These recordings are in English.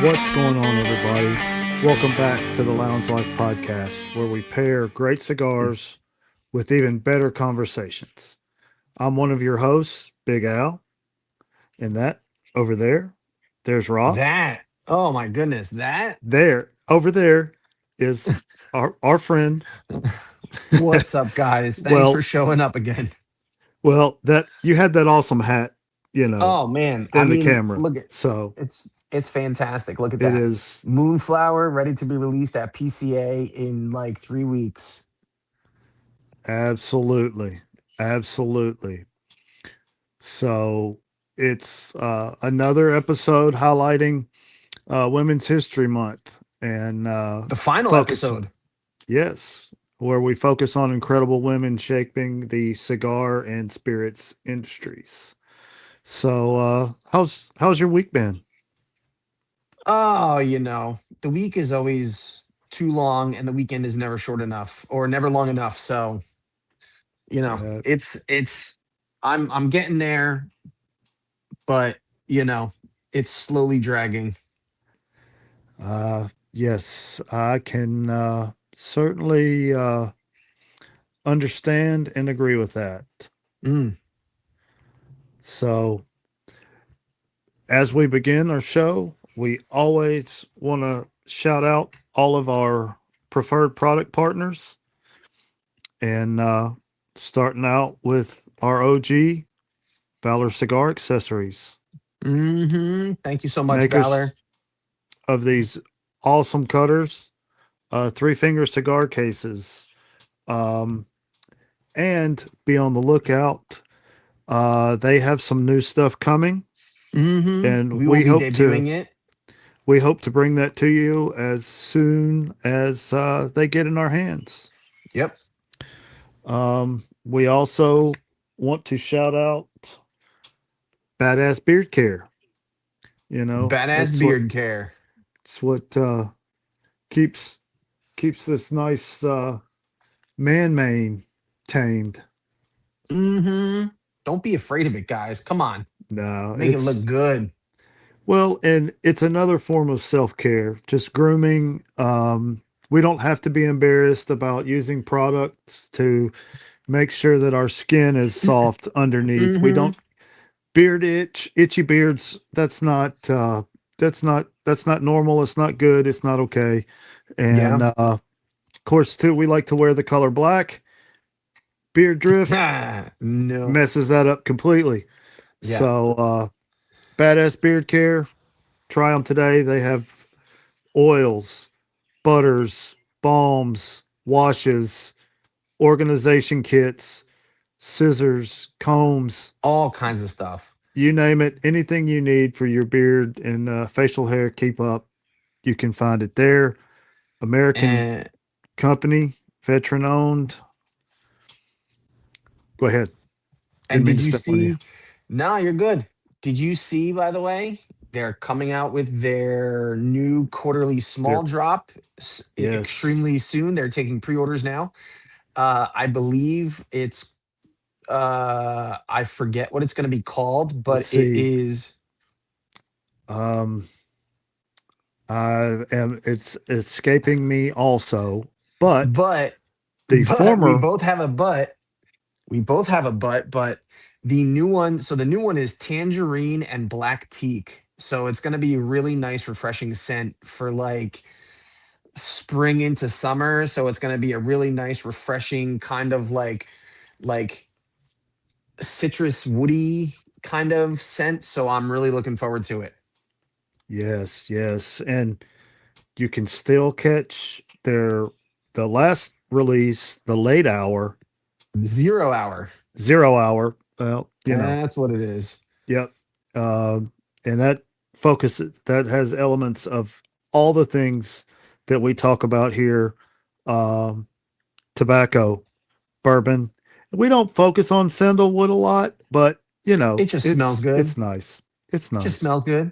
What's going on, everybody? Welcome back to the Lounge Life Podcast, where we pair great cigars with even better conversations. I'm one of your hosts, Big Al, and that over there's Rob. Oh my goodness, that. Over there is our friend. What's up, guys? Thanks for well, showing up again. that you had that awesome hat, Oh man, I in the mean, camera. look at So it's fantastic. Look at it that. is Moonflower ready to be released at PCA in like 3 weeks. absolutely, absolutely. So it's another episode highlighting Women's History Month and The final focus, episode. yes, where we focus on incredible women shaping the cigar and spirits industries. So, how's your week been? Oh, the week is always too long and the weekend is never short enough or never long enough. So, Uh, it's I'm getting there, but it's slowly dragging. yes, I can certainly understand and agree with that. Mm. So, as we begin our show, we always want to shout out all of our preferred product partners and starting out with our OG, Valor Cigar Accessories, Thank you so much, makers Valor. of these awesome cutters, three finger cigar cases, um, and be on the lookout. They have some new stuff coming, and We will be debuting it. we hope to bring that to you as soon as they get in our hands. Yep. We also want to shout out Badass Beard Care. You know, Badass beard care. it's what keeps keeps this nice man mane tamed. Don't be afraid of it, guys. Come on. No, Make it look good. and it's another form of self care, just grooming. We don't have to be embarrassed about using products to make sure that our skin is soft underneath. We Mm-hmm. don't itchy beards. That's not normal. It's not good. It's not okay. And Yeah. of course, too, we like to wear the color black. Beard drift No. messes that up completely. Yeah. So, Badass Beard Care, try them today. They have oils, butters, balms, washes, organization kits, scissors, combs, All kinds of stuff. you name it, anything you need for your beard and facial hair keep up, you can find it there. American And company, veteran owned. Go ahead. and Didn't mean did to you step on you. see? No, you're good. Did you see, by the way, they're coming out with their new quarterly small There. drop Yes. extremely soon. They're taking pre-orders now. I believe it's I forget what it's going to be called, Let's but it see. is. Um, it's escaping me also, but But the we former, both have a but. We both have a but the new one, so the new one is tangerine and black teak. So it's going to be really nice refreshing scent for like spring into summer. So it's going to be a really nice refreshing kind of like citrus woody kind of scent. So I'm really looking forward to it. yes, yes, and you can still catch the last release, the late hour, 0 hour. 0 hour. Well, That's what it is. yep. And that has elements of all the things that we talk about here. Um, Tobacco, bourbon. We don't focus on sandalwood a lot, but It just smells good. it's nice. It's Just nice. smells good.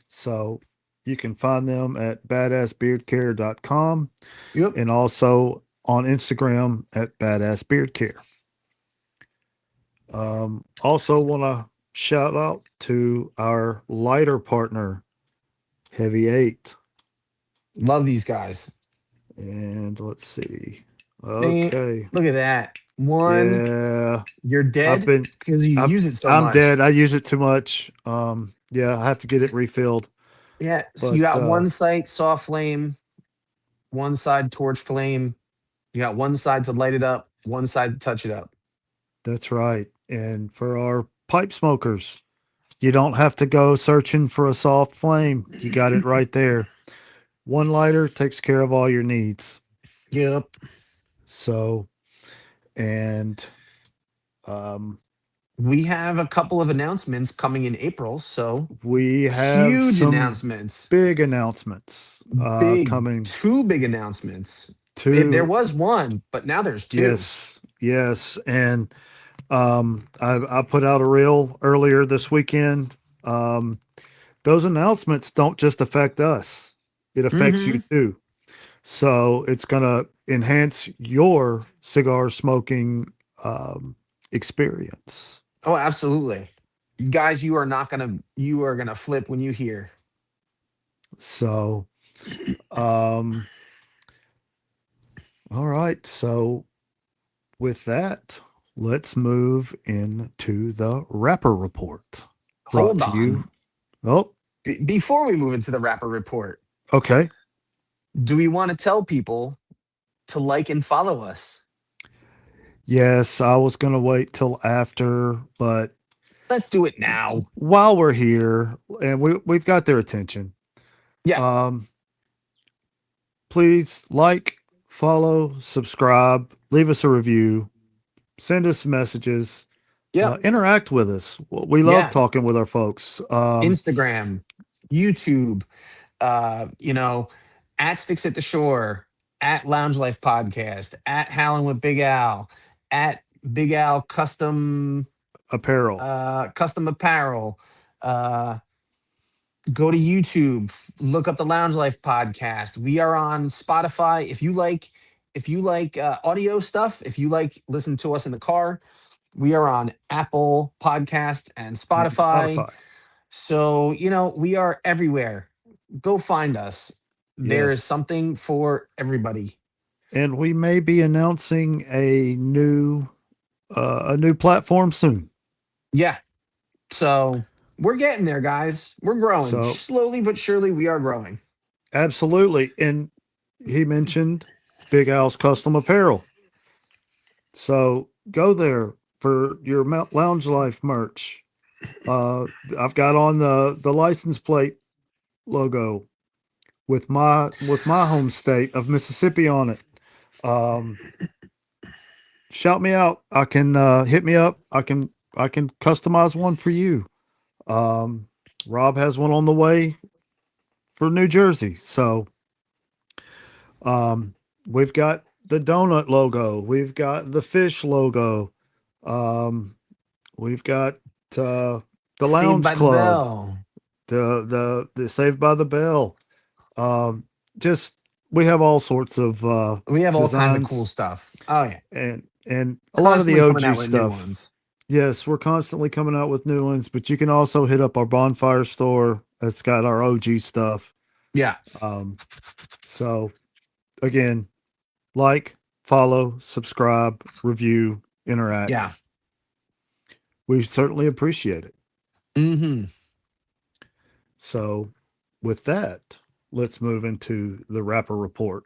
So you can find them at badassbeardcare.com Yep. and also on Instagram at badassbeardcare. Also want to shout out to our lighter partner, Heavy 8. Love these guys. And let's see. Man, Okay. look at that. One, Yeah. you're I've dead been because you I've, use it so I'm dead. much. I use it too much. Yeah, I have to get it refilled. Yeah. So you But got one sight, soft flame, one side torch flame. You got one side to light it up, one side to touch it up. that's right. And for our pipe smokers, you don't have to go searching for a soft flame. You got it right there. One lighter takes care of all your needs. Yep. So, and um, We have a couple of announcements coming in April. So we have huge some announcements. big announcements Big, coming two big announcements. There to, was one, but now there's two. yes, yes. And I put out a reel earlier this weekend. Um, those announcements don't just affect us, it affects you Hmm. too. So it's going to enhance your cigar smoking experience. Oh, absolutely. Guys, you are gonna flip when you hear. So, um, all right. So with that, let's move into the rapper report brought Hold to you. on. Oh, Before we move into the rapper report, okay. do we want to tell people to like and follow us? Yes, I was going to wait till after, but Let's do it now. while we're here and we've got their attention, Yeah. um, please like, follow, subscribe, leave us a review, send us messages, Yep. interact with us. We love Yeah. talking with our folks. Instagram, YouTube, you know, at Sticks at the Shore, at Lounge Life Podcast, at Howling with Big Al, at Big Al Apparel. Custom Apparel. Uh, Go to YouTube, look up the Lounge Life Podcast. We are on Spotify. If you like audio stuff, if you like listen to us in the car, we are on Apple Podcast and And Spotify. Spotify. So, we are everywhere. Go find us. There is Yes. something for everybody. And we may be announcing a new platform soon. Yeah. So, we're getting there, guys. We're growing. So Slowly but surely, we are growing. absolutely. And he mentioned Big Al's Custom Apparel. So go there for your Lounge Life merch. Uh, I've got on the license plate logo with my home state of Mississippi on it. Um, Shout me out. I can hit me up. I can customize one for you. Um, Rob has one on the way for New Jersey. So um, we've got the donut logo. We've got the fish logo. Um, we've got uh, the Saved Lounge by the Club, Bell. the Saved by the Bell. Um, just we have all sorts of We have all kinds of cool designs stuff. Oh, yeah. and a lot of the Constantly coming OG out with new stuff. ones. Yes, we're constantly coming out with new ones, but you can also hit up our bonfire store. That's got our OG stuff. Yeah. Um, so again, like, follow, subscribe, review, Yeah. interact. We certainly appreciate it. Hmm. So with that, let's move into the rapper report.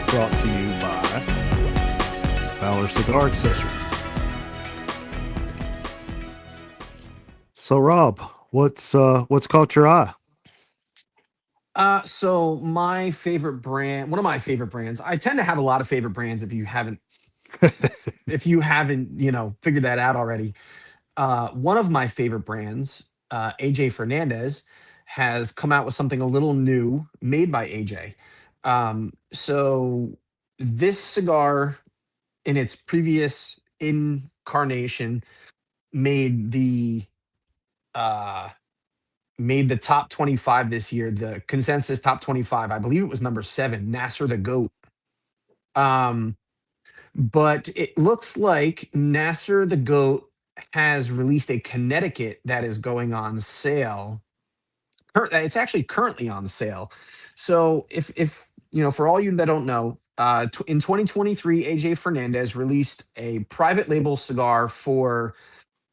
Brought to you by Valor Cigar Accessories. So Rob, what's caught your eye? So my favorite brand, one of my favorite brands, I tend to have a lot of favorite brands if you haven't, figured that out already. One of my favorite brands, AJ Fernandez, has come out with something a little new made by AJ. So this cigar in its previous incarnation made the uh made the top 25 this year, the consensus top 25. I believe it was number 7, Nasser the Goat. Um, but it looks like Nasser the Goat has released a Connecticut that is going on sale. It's actually currently on sale. So if for all you that don't know, in 2023, AJ Fernandez released a private label cigar for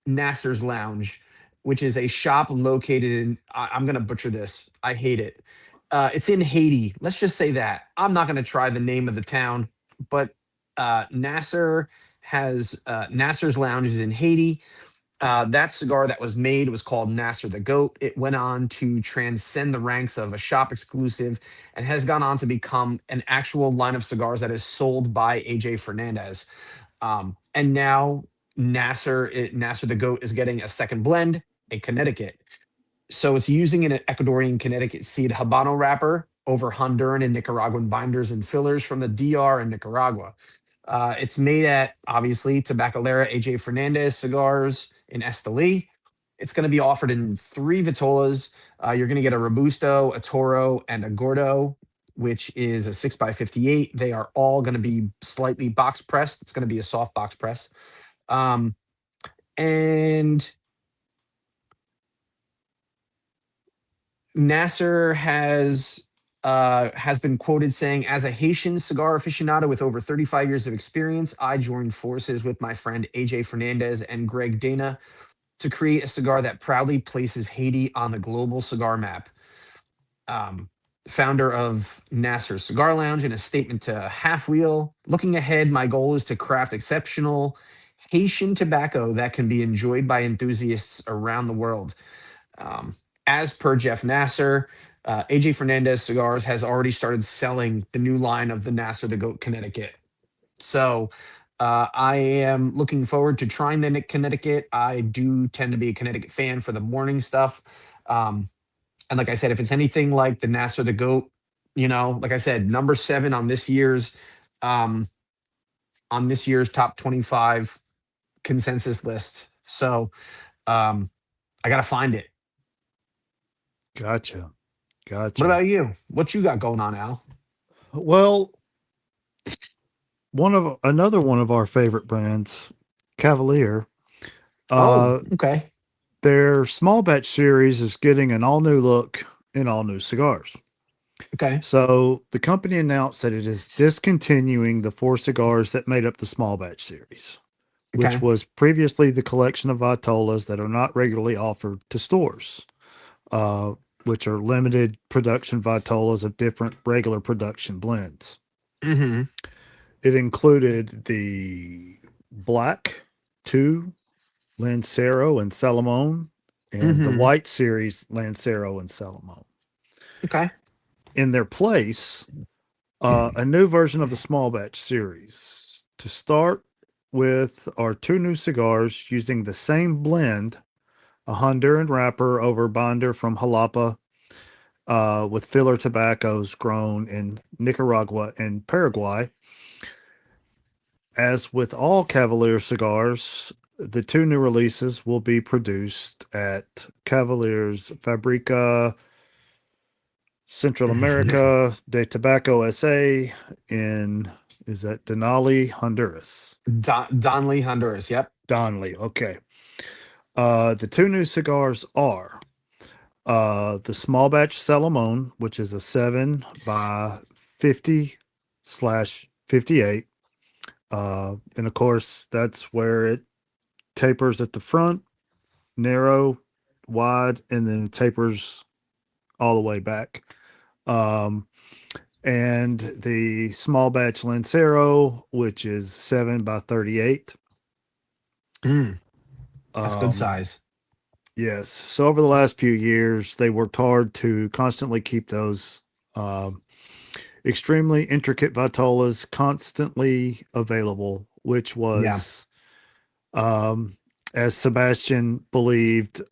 Nasser's Lounge, which is a shop located in, I'm going to butcher this. I hate it. It's in Haiti. Let's just say that. I'm not going to try the name of the town, but Nasser's Lounge is in Haiti. That cigar that was made was called Nasser the Goat. It went on to transcend the ranks of a shop exclusive and has gone on to become an actual line of cigars that is sold by AJ Fernandez. And now Nasser the Goat is getting a second blend, a Connecticut. So it's using an Ecuadorian Connecticut seed Habano wrapper over Honduran and Nicaraguan binders and fillers from the DR and Nicaragua. It's made at, obviously, Tabacalera AJ Fernandez cigars in Esteli. It's going to be offered in three vitolas. You're going to get a Robusto, a Toro, and a Gordo, which is a 6x58. They are all going to be slightly box pressed. It's going to be a soft box press. Um, and Nasser has been quoted saying, "As a Haitian cigar aficionado with over 35 years of experience, I joined forces with my friend AJ Fernandez and Greg Dana to create a cigar that proudly places Haiti on the global cigar map." Um, Founder of Nasser's Cigar Lounge, in a statement to Half Wheel, "Looking ahead, my goal is to craft exceptional Haitian tobacco that can be enjoyed by enthusiasts around the world." Um, as per Jeff Nasser, AJ Fernandez Cigars has already started selling the new line of the Nasser the Goat Connecticut. So I am looking forward to trying the Connecticut. I do tend to be a Connecticut fan for the morning stuff. And like I said, if it's anything like the Nasser the Goat, like I said, number 7 um, on this year's top 25 consensus list. So um, I got to find it. Gotcha. What Gotcha. about you? What you got going on, Al? Well, another one of our favorite brands, Cavalier, Oh, uh, okay. their small batch series is getting an all new look and all new cigars. Okay. So the company announced that it is discontinuing the 4 cigars that made up the small batch series, which Okay. was previously the collection of Vitolas that are not regularly offered to stores, uh, which are limited production Vitolas of different regular production blends. Mm-hmm. It included the Black 2 Lancero and Salomon and the Mm-hmm. White Series Lancero and Salomon. Okay. In their place, a new version of the small batch series. To start with are 2 new cigars using the same blend, a Honduran wrapper over binder from Jalapa, with filler tobaccos grown in Nicaragua and Paraguay. As with all Cavalier cigars, the 2 new releases will be produced at Cavalier's Fabrica Central America de Tobacco SA in, is that Denali, Honduras? Donley, Honduras. Yep. Donley, okay. The 2 new cigars are the small batch Salomon, which is a 7 by 50/58. And of course, that's where it tapers at the front, narrow, wide, and then tapers all the way back. Um, and the small batch Lancero, which is 7 by 38. Mm, that's good Um, size. yes. So over the last few years, they worked hard to constantly keep those um, extremely intricate vitolas constantly available, which Yeah. was, um, as Sebastian believed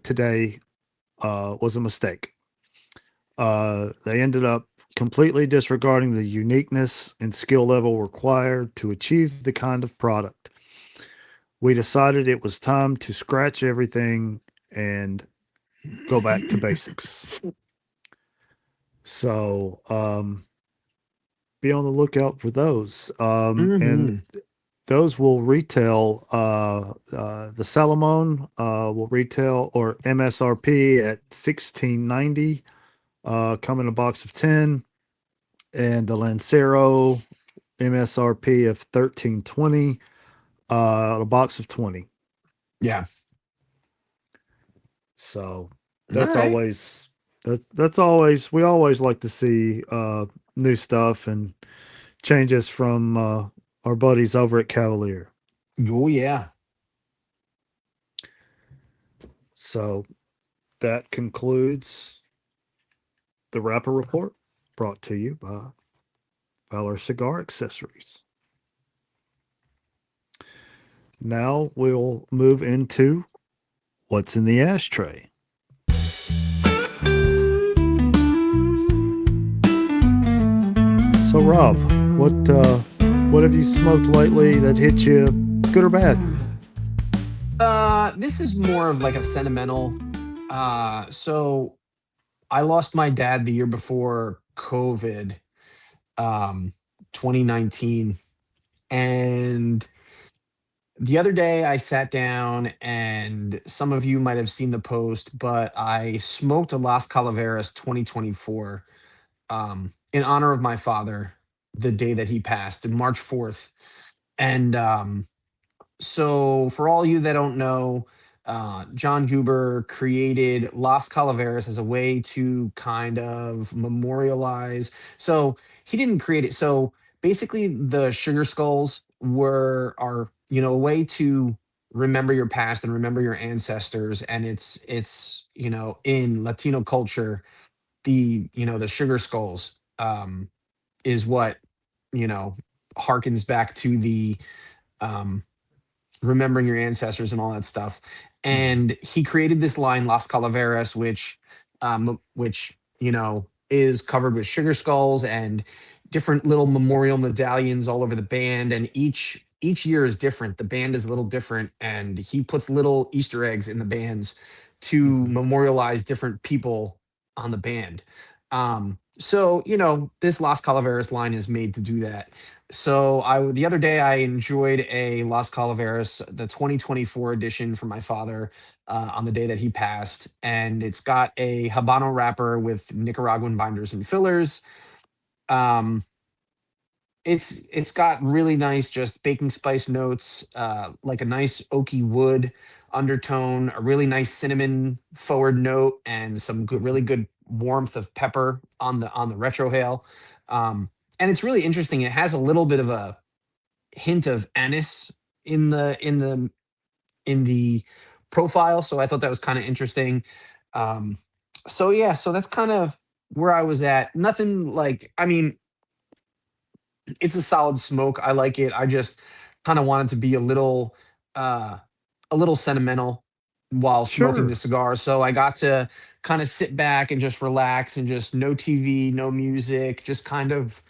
today, was a mistake. They ended up completely disregarding the uniqueness and skill level required to achieve the kind of product. We decided it was time to scratch everything and go back to basics. So be on the lookout for those. And Mm-hmm. those will retail. The Salomon will retail or MSRP at 16.90. Come in a box of 10, and the Lancero MSRP of 13.20. A box of 20. Yeah. So All that's right. always that's always we always like to see new stuff and changes from our buddies over at Cavalier. Oh yeah. So that concludes the Rapper Report, brought to you by Valor Cigar Accessories. Now we'll move into what's in the ashtray. So Rob, what have you smoked lately that hit you, good or bad? This is more of like a sentimental. So I lost my dad the year before COVID, um, 2019. And the other day I sat down and some of you might have seen the post, but I smoked a Las Calaveras 2024 in honor of my father the day that he passed, March 4th. And so, for all you that don't know, John Goober created Las Calaveras as a way to kind of memorialize. So he didn't create it. So basically, the sugar skulls are a way to remember your past and remember your ancestors. And it's in Latino culture, the sugar skulls is what you know harkens back to the um, remembering your ancestors and all that stuff. Mhm. And he created this line, Las Calaveras, which is covered with sugar skulls and different little memorial medallions all over the band. And each year is different. The band is a little different, and he puts little Easter eggs in the bands to Mhm. memorialize different people on the band. So this Las Calaveras line is made to do that. So the other day I enjoyed a Las Calaveras, the 2024 edition for my father on the day that he passed, and it's got a Habano wrapper with Nicaraguan binders and fillers. Um, it's got really nice just baking spice notes, like a nice oaky wood undertone, a really nice cinnamon forward note, and some really good warmth of pepper on the retrohale. And it's really interesting. It has a little bit of a hint of anise in the profile, so I thought that was kind of interesting. Um, so yeah, so that's kind of where I was at. Nothing like, I mean, it's a solid smoke. I like it. I just kind of wanted to be uh, a little sentimental while smoking the Sure. cigar. So I got to kind of sit back and just relax and just no TV, no music, just kind of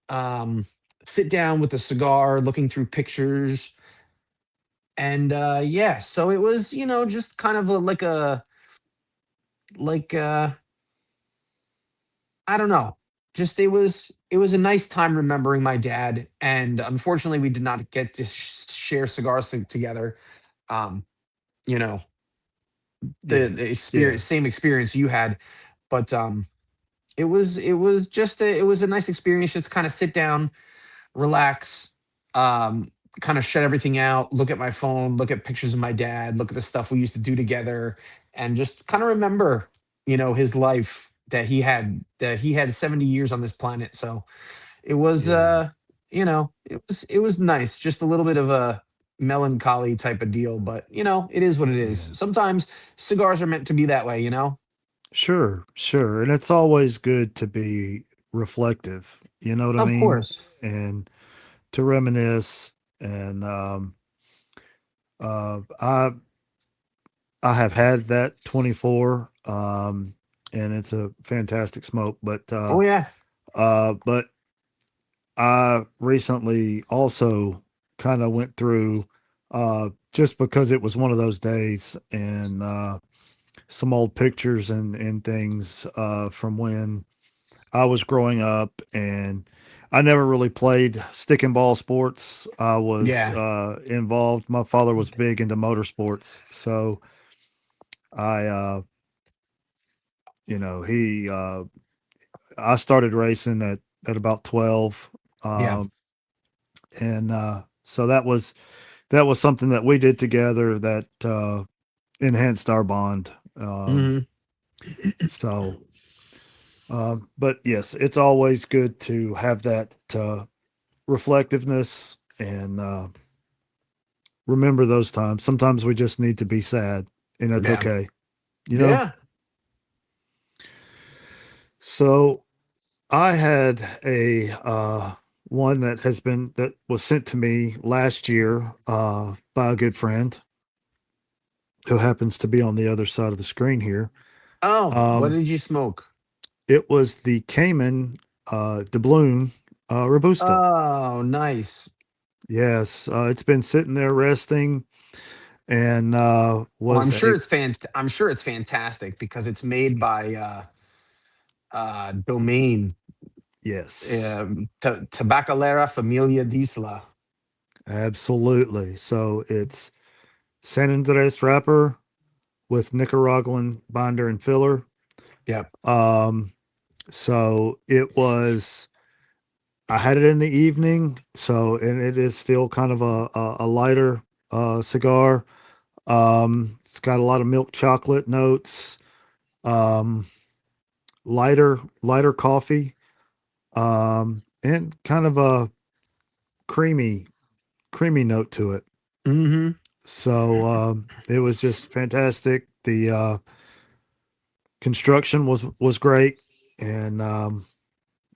um, sit down with a cigar, looking through pictures. And yeah, so it was, just kind of like I don't know. Just it was a nice time remembering my dad, and unfortunately we did not get to share cigars together. Um, you know, Yeah. the Yeah. experience same experience you had, but it was a nice experience, just kind of sit down, relax, um, kind of shut everything out, look at my phone, look at pictures of my dad, look at the stuff we used to do together, and just kind of remember, his life that he had 70 years on this planet. So it was Yeah. it was nice, just a little bit of a melancholy type of deal, but it is what it is. Yeah. Sometimes cigars are meant to be that way. Sure. Sure. And it's always good to be reflective. You know what I Of mean? course. And to reminisce. And I have had that 24, and it's a fantastic smoke. Oh yeah. But I recently also kind of went through, just because it was one of those days, and some old pictures and things from when I was growing up, and I never really played stick and ball sports. I was Yeah. involved. My father was big into motorsports, so I, he, I started racing at about 12, Yeah. um, and so that was something that we did together that enhanced our bond. Hmm. So, but yes, it's always good to have that reflectiveness and remember those times. Sometimes we just need to be sad, and that's Yeah. okay, you know? Yeah. So I had a one that was sent to me last year by a good friend who happens to be on the other side of the screen here. Oh, what Um, did you smoke? it was the Cayman Doubloon Robusto. Oh, nice. Yes, it's been sitting there resting and Well, I'm was sure a it's I'm sure it's fantastic because it's made by Domain, yes, Tabacalera Familia Disla. absolutely. So it's San Andres wrapper with Nicaraguan binder and filler. Yep. Um, so it was. I had it in the evening, so and it is still kind of a lighter cigar. It's got a lot of milk chocolate notes, um, lighter coffee, and kind of a creamy creamy note to it. Hmm. So it was just fantastic. The construction was great, and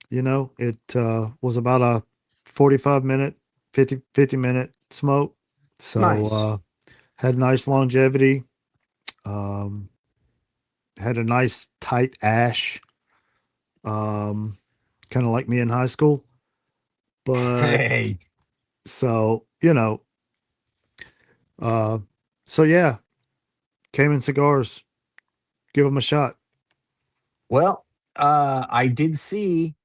it was about a 45-minute, 50-minute smoke. So Nice. had nice longevity. Um, had a nice tight ash, um, kind of like me in high school. But Hey. so uh, so yeah, Cayman cigars. Give them a shot. Well, I did see,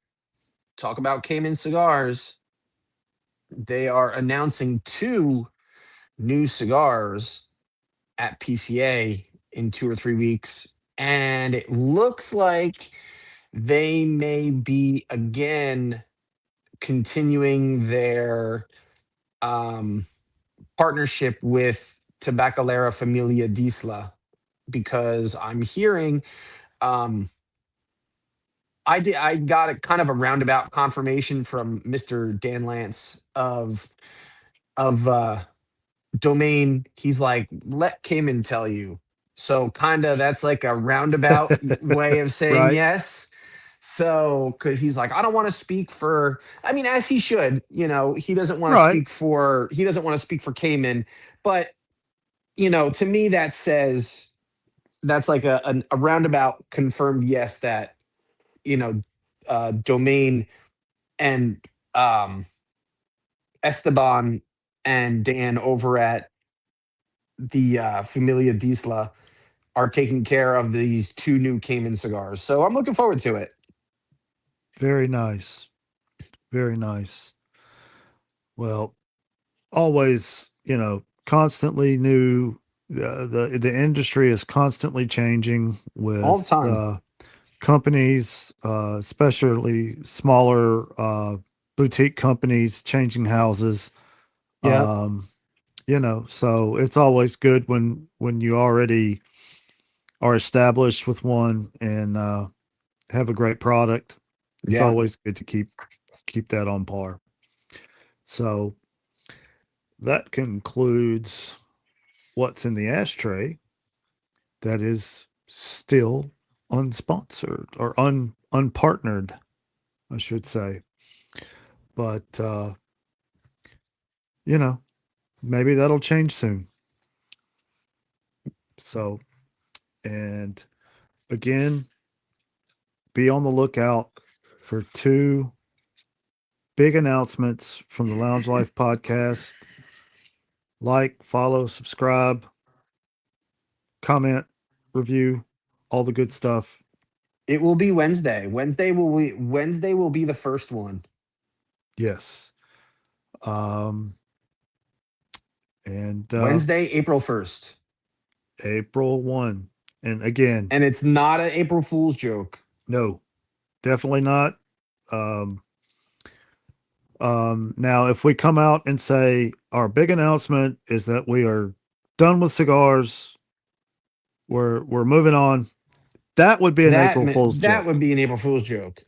talk about Cayman cigars. They are announcing two new cigars at PCA in 2 or 3 weeks. And it looks like they may be again continuing their um, partnership with Tabacalera Familia Disla because I'm hearing um, I got a kind of a roundabout confirmation from Mr. Dan Lance of Domain. He's like, let Cayman tell you. So kind of that's like a roundabout way of saying Right, yes. So, cause he's like, I don't want to speak for, I mean, as he should, he doesn't want to right. speak for, he doesn't want to speak for Cayman, but to me, that says that's like a roundabout confirmed yes that, you know, Domain and um, Esteban and Dan over at the Familia Disla are taking care of these two new Cayman cigars. So I'm looking forward to it. Very nice. Very nice. Well, always, constantly new. The industry is constantly changing All the with time. companies, especially smaller boutique companies, changing houses. Yep. Um, so it's always good when you already are established with one and have a great product. It's Yeah. always good to keep that on par. So that concludes what's in the ashtray that is still unsponsored or unpartnered, I should say. But you know, maybe that'll change soon. So, and again, be on the lookout for two big announcements from the Lounge Life podcast. Like, follow, subscribe, comment, review, all the good stuff. It will be Wednesday. Wednesday will be the first one. Yes. Um, and Wednesday, April 1st. April 1. And again, And it's not an April Fool's joke. no, definitely not. Um, now, if we come out and say our big announcement is that we are done with cigars, we're moving on, that would be an April Fool's That would joke. be an April Fool's joke.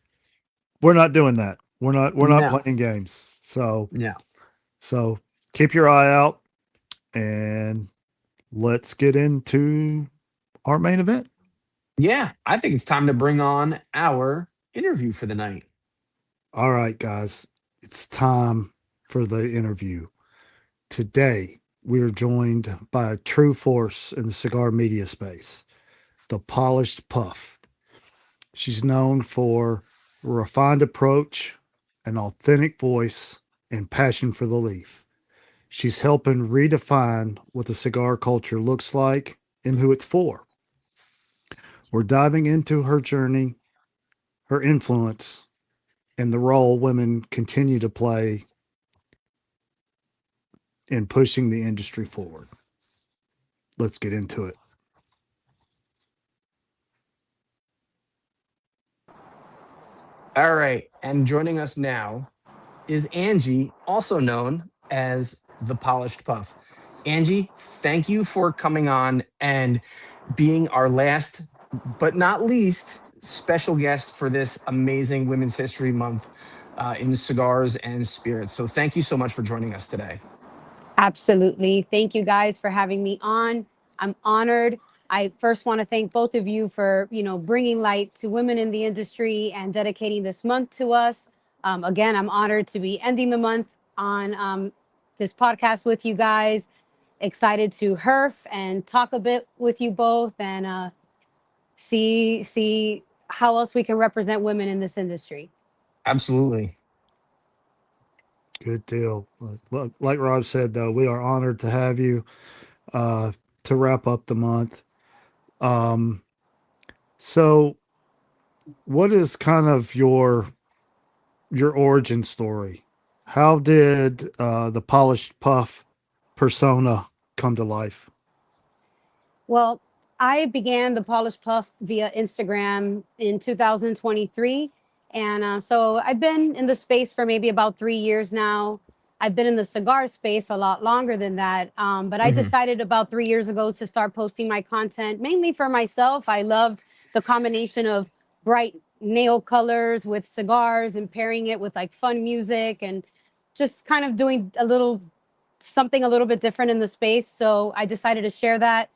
We're not doing that. We're not No. playing games. So No. so keep your eye out and let's get into our main event. Yeah, I think it's time to bring on our interview for the night. All right, guys, it's time for the interview. Today, we are joined by a true force in the cigar media space, the Polished Puff. She's known for a refined approach, an authentic voice, and passion for the leaf. She's helping redefine what the cigar culture looks like and who it's for. We're diving into her journey, her influence, and the role women continue to play in pushing the industry forward. Let's get into it. All right. And joining us now is Angie, also known as the Polished Puff. Angie, thank you for coming on and being our last, but not least, special guest for this amazing Women's History Month in cigars and spirits. So thank you so much for joining us today. Absolutely. Thank you guys for having me on. I'm honored. I first want to thank both of you for, bringing light to women in the industry and dedicating this month to us. Again, I'm honored to be ending the month on this podcast with you guys. Excited to herf and talk a bit with you both and see how else we can represent women in this industry. Absolutely. Good deal. Like Rob said, though, we are honored to have you uh, to wrap up the month. Um, so, what is kind of your origin story? How did the Polished Puff persona come to life? Well, I began the Polished Puff via Instagram in 2023. And so I've been in the space for maybe about 3 years now. I've been in the cigar space a lot longer than that. But I Mhm. decided about 3 years ago to start posting my content mainly for myself. I loved the combination of bright nail colors with cigars and pairing it with like fun music and just kind of doing something a little bit different in the space. So I decided to share that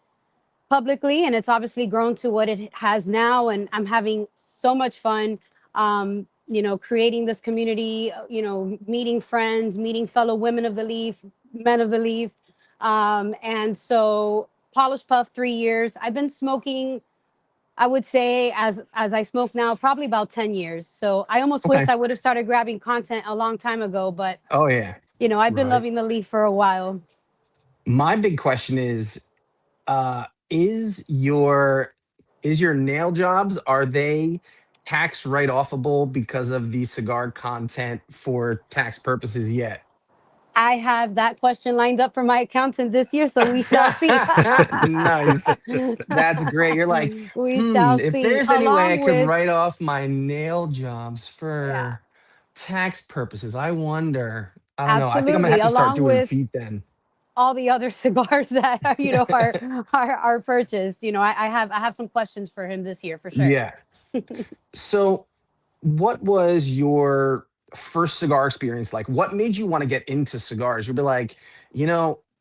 publicly, and it's obviously grown to what it has now, and I'm having so much fun creating this community, meeting friends, meeting fellow women of the leaf, men of the leaf. And so Polished Puff, 3 years. I've been smoking, I would say, as I smoke now, probably about 10 years. So I almost wish Okay. I would have started grabbing content a long time ago, but Oh, yeah. I've been Right. loving the leaf for a while. My big question is uh is your is your nail jobs, are they tax write offable because of the cigar content for tax purposes yet? I have that question lined up for my accountant this year, so we shall see. Nice. That's great. You're like, We shall if see. there's any way I Along could with, write off my nail jobs yeah, for tax purposes, I wonder. I don't know. I think I'm gonna absolutely. have to start Along doing with feet then. all the other cigars that are, are purchased. I have some questions for him this year for sure. Yeah. So, what was your first cigar experience like? What made you want to get into cigars? You'd be like,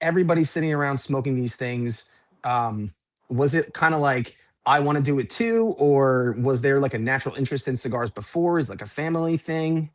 everybody's sitting around smoking these things. Um, was it kind of like, I want to do it too? Or was there like a natural interest in cigars before? Is like a family thing?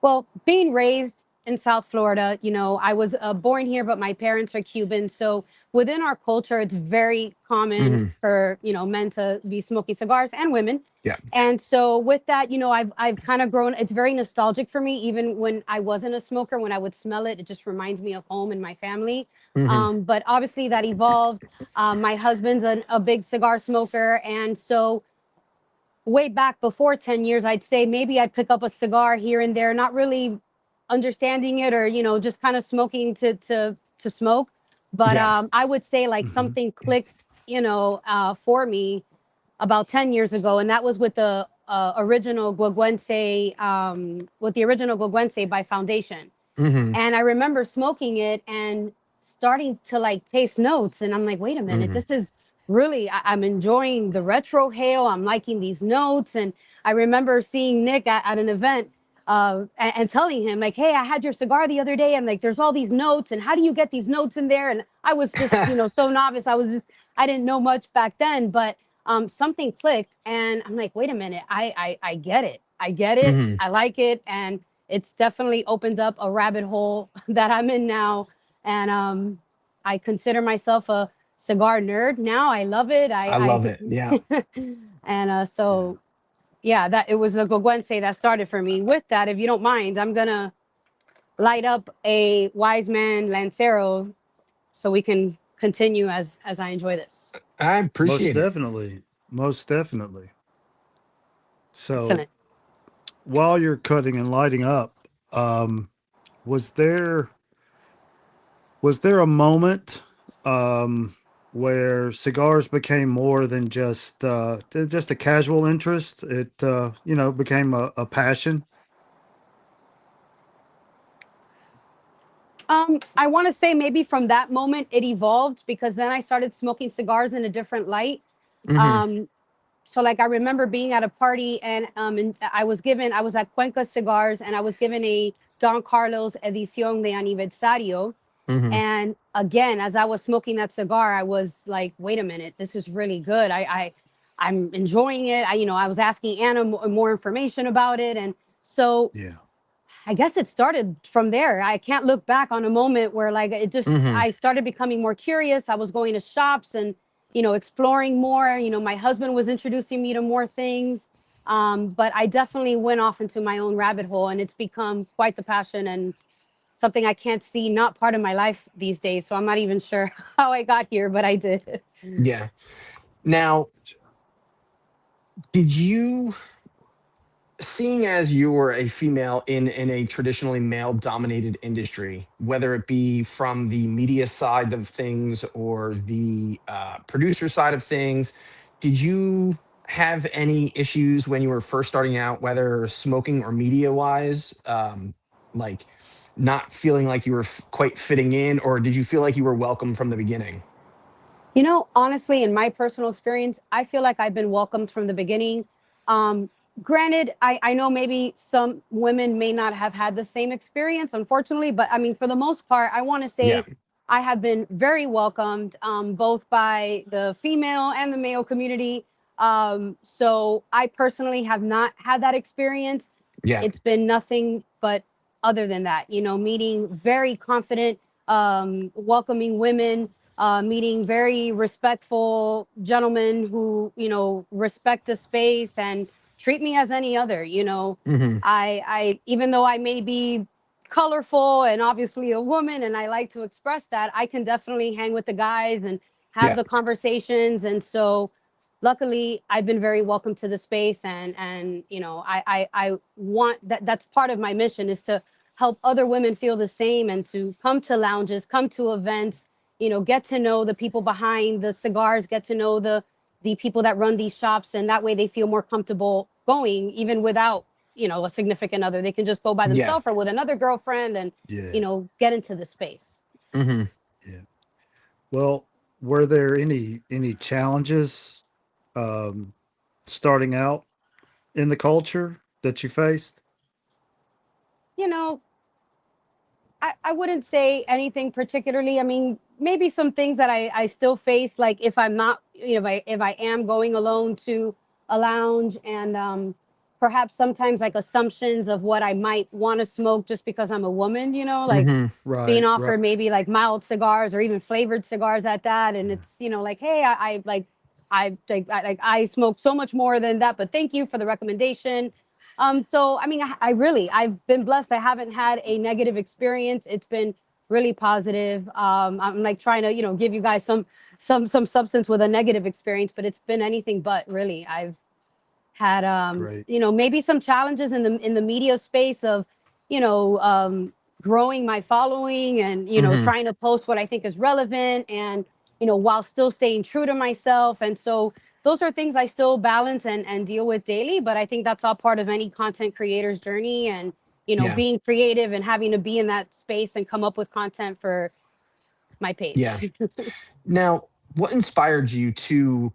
Well, being raised in South Florida, I was born here, but my parents are Cuban. So within our culture, it's very common Hmm. for, men to be smoking cigars and women. Yeah. And so with that, I've kind of grown. It's very nostalgic for me. Even when I wasn't a smoker, when I would smell it, it just reminds me of home and my family. Hmm. But obviously that evolved. My husband's a big cigar smoker. And so way back before 10 years, I'd say maybe I'd pick up a cigar here and there, not really understanding it or, just kind of smoking to smoke. But Yeah. I would say like something clicked, for me about 10 years ago. And that was with the original Guaguense, by Foundation. Hmm. And I remember smoking it and starting to like taste notes. And I'm like, wait a minute, Hmm. this is really, I'm enjoying the retro hail. I'm liking these notes. And I remember seeing Nick at an event and telling him like, hey, I had your cigar the other day and like, there's all these notes and how do you get these notes in there? And I was just, so novice. I didn't know much back then, but something clicked and I'm like, wait a minute, I get it. I get it. Hmm. I like it. And it's definitely opened up a rabbit hole that I'm in now. And I consider myself a cigar nerd now. I love it. I love it. Yeah. And so, yeah, that it was the Goguense that started for me. With that, if you don't mind, I'm going to light up a Wise Man Lancero so we can continue as I enjoy this. I Most appreciate it. definitely. Most definitely. So Excellent. while you're cutting and lighting up, was there a moment where cigars became more than just a casual interest? It became a passion. I want to say maybe from that moment it evolved because then I started smoking cigars in a different light. Hmm. So like I remember being at a party and I was at Cuenca Cigars and I was given a Don Carlos Edición de Aniversario. Hmm. And again, as I was smoking that cigar, I was like, wait a minute, this is really good. I'm enjoying it. I was asking Anna more information about it. And so Yeah. I guess it started from there. I can't look back on a moment where like Hmm. I started becoming more curious. I was going to shops and, exploring more. My husband was introducing me to more things. But I definitely went off into my own rabbit hole and it's become quite the passion and something I can't see, not part of my life these days. So I'm not even sure how I got here, but I did. Yeah. Now, did you, seeing as you were a female in a traditionally male dominated industry, whether it be from the media side of things or the producer side of things, did you have any issues when you were first starting out, whether smoking or media wise, like not feeling like you were quite fitting in, or did you feel like you were welcome from the beginning? Honestly, in my personal experience, I feel like I've been welcomed from the beginning. Um, Granted, I know maybe some women may not have had the same experience, unfortunately, but I mean, for the most part, I want to Yeah. say I have been very welcomed, both by the female and the male community. So I personally have not had that experience. Yeah. It's been nothing but other than that, meeting very confident, welcoming women, meeting very respectful gentlemen who, respect the space and treat me as any other. Hmm. I even though I may be colorful and obviously a woman and I like to express that, I can definitely hang with the guys and have Yeah. the conversations. And so luckily I've been very welcome to the space and I want that's part of my mission is to help other women feel the same and to come to lounges, come to events, get to know the people behind the cigars, get to know the people that run these shops, and that way they feel more comfortable going even without, a significant other. They can just go by Yeah. themselves or with another girlfriend and, Yeah. get into the space. Hmm. Yeah. Well, were there any challenges um, starting out in the culture that you faced? You know, I wouldn't say anything particularly. I mean, maybe some things that I still face, like if I'm not, if I am going alone to a lounge and perhaps sometimes like assumptions of what I might want to smoke just because I'm a woman, like Hmm. being Right. Right. offered maybe like mild cigars or even flavored cigars at that. And it's, like, hey, I smoke so much more than that, but thank you for the recommendation. So I mean, I've been blessed. I haven't had a negative experience. It's been really positive. I'm like trying to, give you guys some substance with a negative experience, but it's been anything but really. I've had Great. maybe some challenges in the media space of, growing my following and, trying to post what I think is relevant and, while still staying true to myself. And so those are things I still balance and deal with daily. But I think that's all part of any content creator's journey and, Yeah. being creative and having to be in that space and come up with content for my page. Yeah. Now, what inspired you to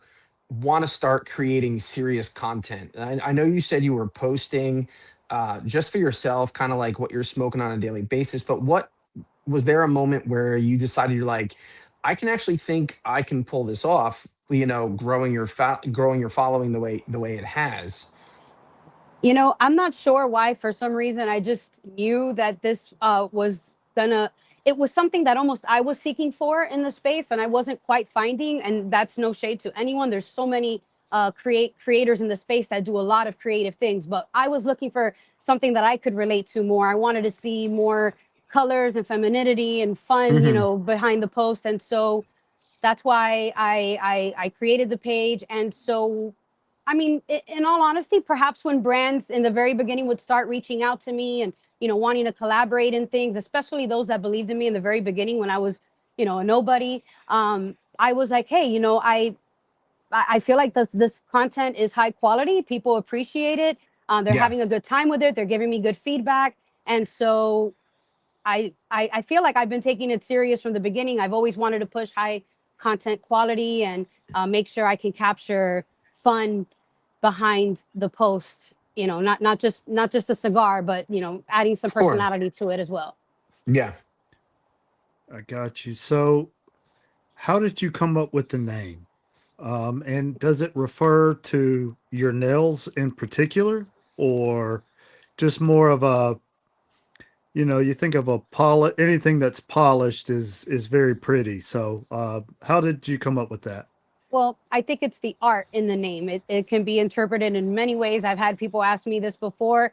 want to start creating serious content? I know you said you were posting just for yourself, kind of like what you're smoking on a daily basis, but what was there a moment where you decided you're like, I can actually think I can pull this off, growing your following the way it has. I'm not sure why. For some reason, I just knew that this it was something that almost I was seeking for in the space and I wasn't quite finding. And that's no shade to anyone. There's so many creators in the space that do a lot of creative things, but I was looking for something that I could relate to more. I wanted to see more colors and femininity and fun, Hmm. behind the post. And so that's why I created the page. And so, I mean, in all honesty, perhaps when brands in the very beginning would start reaching out to me and, wanting to collaborate in things, especially those that believed in me in the very beginning when I was, a nobody, I was like, hey, I feel like this content is high quality. People appreciate it. They're Yeah. having a good time with it. They're giving me good feedback. And so I feel like I've been taking it serious from the beginning. I've always wanted to push high content quality and make sure I can capture fun behind the post. Not just a cigar, but adding some Of course. personality to it as well. Yeah. I got you. So, how did you come up with the name? And does it refer to your nails in particular, or just more of a, you think of a anything that's polished is very pretty. So, how did you come up with that? Well, I think it's the art in the name. It can be interpreted in many ways. I've had people ask me this before.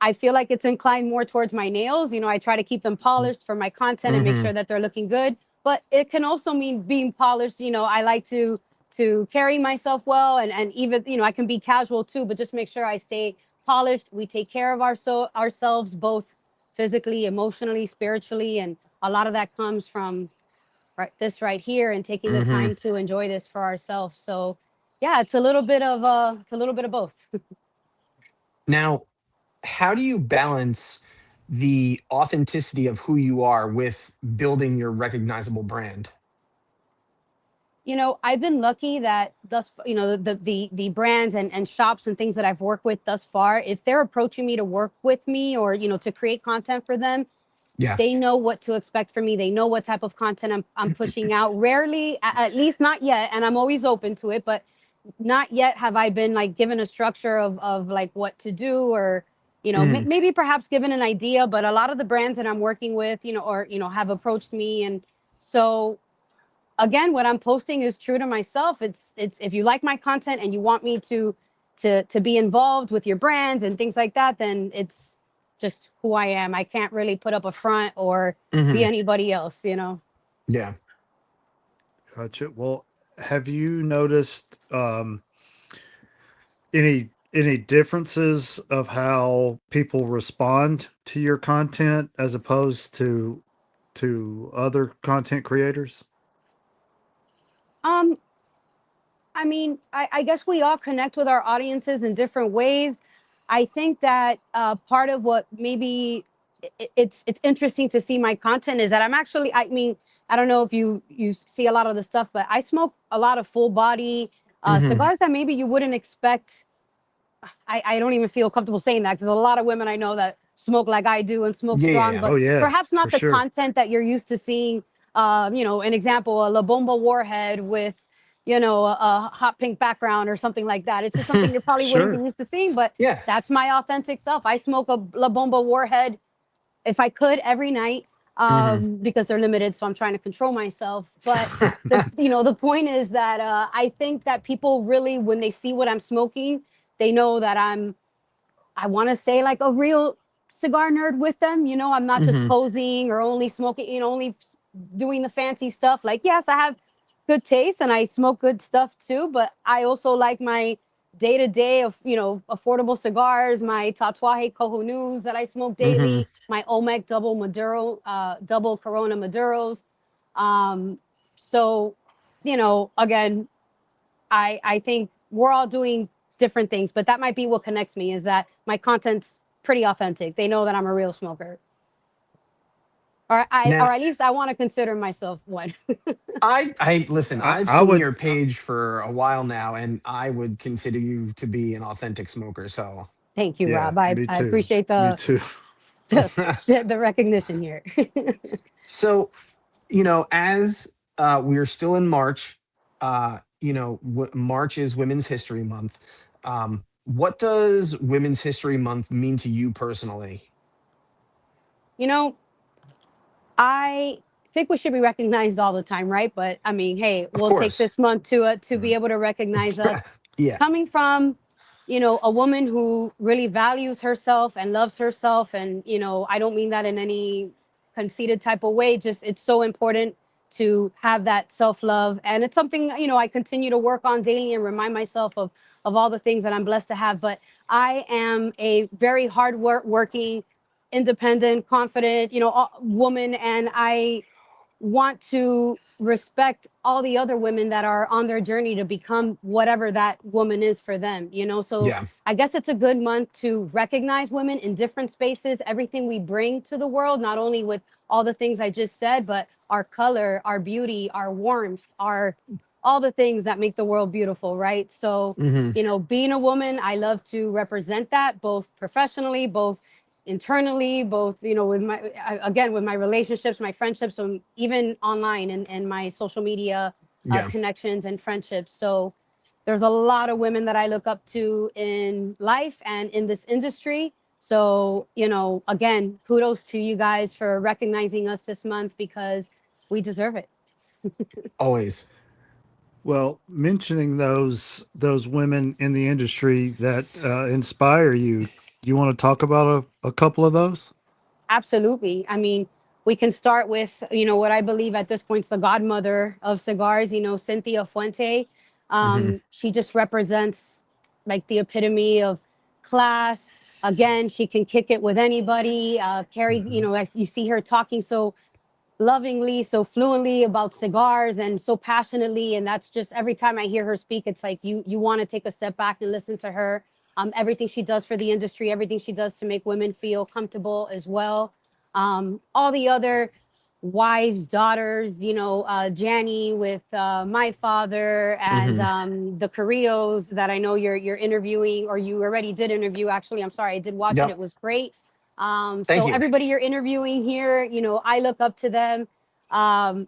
I feel like it's inclined more towards my nails. I try to keep them polished for my content and make Hmm. sure that they're looking good. But it can also mean being polished. I like to carry myself well and even, I can be casual too, but just make sure I stay polished. We take care of ourselves both physically, emotionally, spiritually, and a lot of that comes from this right here and taking the Hmm. time to enjoy this for ourselves. So yeah, it's a little bit of both. Now, how do you balance the authenticity of who you are with building your recognizable brand? I've been lucky that the brands and shops and things that I've worked with thus far, if they're approaching me to work with me or, to create content for them, Yeah. they know what to expect from me. They know what type of content I'm pushing out. Rarely, at least not yet, and I'm always open to it, but not yet have I been like given a structure of like what to do or, Hmm. maybe perhaps given an idea, but a lot of the brands that I'm working with, or, have approached me. And so again, what I'm posting is true to myself. It's if you like my content and you want me to be involved with your brands and things like that, then it's just who I am. I can't really put up a front or be Hmm. anybody else. Yeah. Gotcha. Well, have you noticed any differences of how people respond to your content as opposed to other content creators? Um, I mean, I guess we all connect with our audiences in different ways. I think that part of what maybe it's interesting to see my content is that I'm actually, I mean, I don't know if you see a lot of the stuff, but I smoke a lot of full body Hmm. cigars that maybe you wouldn't expect. I don't even feel comfortable saying that because a lot of women I know that smoke like I do and smoke Yeah. strong, Yeah. but Oh yeah, perhaps for not the sure. content that you're used to seeing. An example, a La Bomba Warhead with, a hot pink background or something like that. It's just something you probably wouldn't be Sure. used to seeing, but Yeah. that's my authentic self. I smoke a La Bomba Warhead if I could every night Hmm. because they're limited, so I'm trying to control myself. But the point is that I think that people really, when they see what I'm smoking, they know that I want to say like a real cigar nerd with them. I'm not just Hmm. posing or only smoking, only doing the fancy stuff. Like, yes, I have good taste and I smoke good stuff too, but I also like my day to day of, affordable cigars, my Tatuaje Cojonus that I smoke Hmm. daily, my Olmec double Maduro, double Corona Maduros. Um, so, again, I think we're all doing different things, but that might be what connects me is that my content's pretty authentic. They know that I'm a real smoker. Or Now, at least I want to consider myself one. I listen. I've I seen would, your page for a while now, and I would consider you to be an authentic smoker. So, Thank you, yeah, Rob. I, me I too. appreciate Me the too. the, the recognition here. so as we're still in March, March is Women's History Month. What does Women's History Month mean to you personally? you know, I think we should be recognized all the time, right? But I mean, hey, Of we'll take course. this month to be able to recognize us. Yeah. Coming from, a woman who really values herself and loves herself, and I don't mean that in any conceited type of way. Just it's so important to have that self-love, and it's something I continue to work on daily and remind myself of all the things that I'm blessed to have. But I am a very hard working, independent, confident, woman, and I want to respect all the other women that are on their journey to become whatever that woman is for them, so Yeah. I guess it's a good month to recognize women in different spaces, everything we bring to the world, not only with all the things I just said, but our color, our beauty, our warmth, our all the things that make the world beautiful, right? So Hmm. being a woman, I love to represent that both professionally, both internally, both with again with my relationships, my friendships, even online and my social media Yeah. connections and friendships. So there's a lot of women that I look up to in life and in this industry. So again, kudos to you guys for recognizing us this month because we deserve it. Always. Well, mentioning those women in the industry that inspire you, you want to talk about a couple of those? Absolutely. I mean, we can start with, what I believe at this point is the godmother of cigars, Cynthia Fuente. Hmm. She just represents like the epitome of class. Again, she can kick it with anybody. Carrie, Hmm. as you see her talking so lovingly, so fluently about cigars and so passionately. And that's just every time I hear her speak, it's like you want to take a step back and listen to her. Everything she does for the industry, everything she does to make women feel comfortable as well. All the other wives, daughters, Janny with my father and Hmm. the Carrillos that I know you're interviewing, or you already did interview. Actually, I'm sorry, I did watch it. Yep. It was great. Thank So you. everybody you're interviewing here, I look up to them.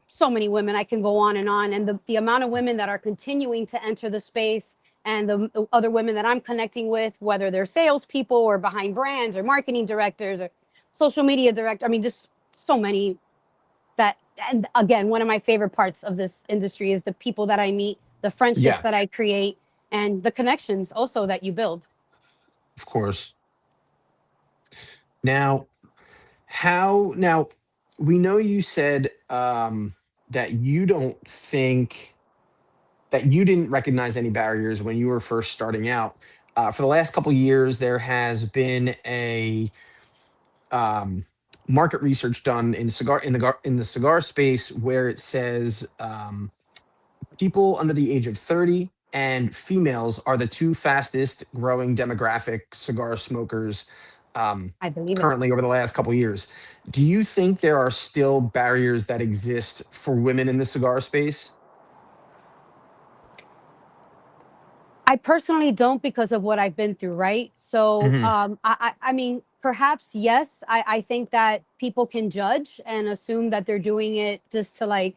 So many women, I can go on, and the amount of women that are continuing to enter the space, and the other women that I'm connecting with, whether they're salespeople or behind brands or marketing directors or social media director. I mean, just so many that, and again, one of my favorite parts of this industry is the people that I meet, the friendships Yeah. that I create, and the connections also that you build. Of course. Now, now we know you said that you don't think that you didn't recognize any barriers when you were first starting out. For the last couple of years, there has been a um, market research done in the cigar space where it says people under the age of 30 and females are the two fastest growing demographic cigar smokers I believe it. currently over the last couple of years. Do you think there are still barriers that exist for women in the cigar space? I personally don't because of what I've been through, right? So, Hmm. I mean, perhaps yes. I think that people can judge and assume that they're doing it just to like,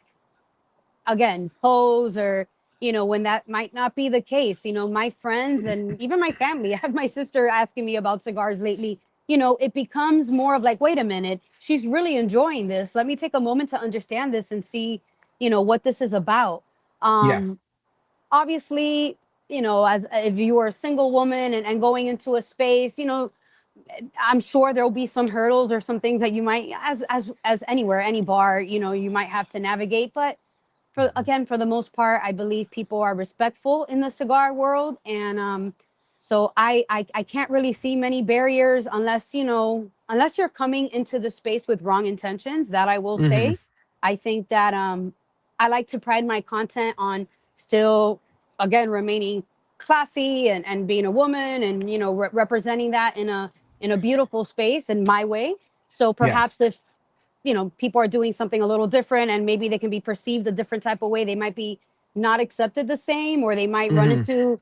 again, pose, or when that might not be the case. My friends and even my family. I have my sister asking me about cigars lately. It becomes more of like, wait a minute, she's really enjoying this. Let me take a moment to understand this and see, what this is about. Yeah. Um, Obviously, as if you were a single woman and going into a space, I'm sure there'll be some hurdles or some things that you might, as anywhere, any bar, you might have to navigate. But for the most part, I believe people are respectful in the cigar world, and so I can't really see many barriers unless unless you're coming into the space with wrong intentions. That I will Hmm. say, I think that I like to pride my content on still again remaining classy and being a woman and representing that in a beautiful space in my way. So Yeah. perhaps if people are doing something a little different and maybe they can be perceived a different type of way, they might be not accepted the same, or they might run Hmm. into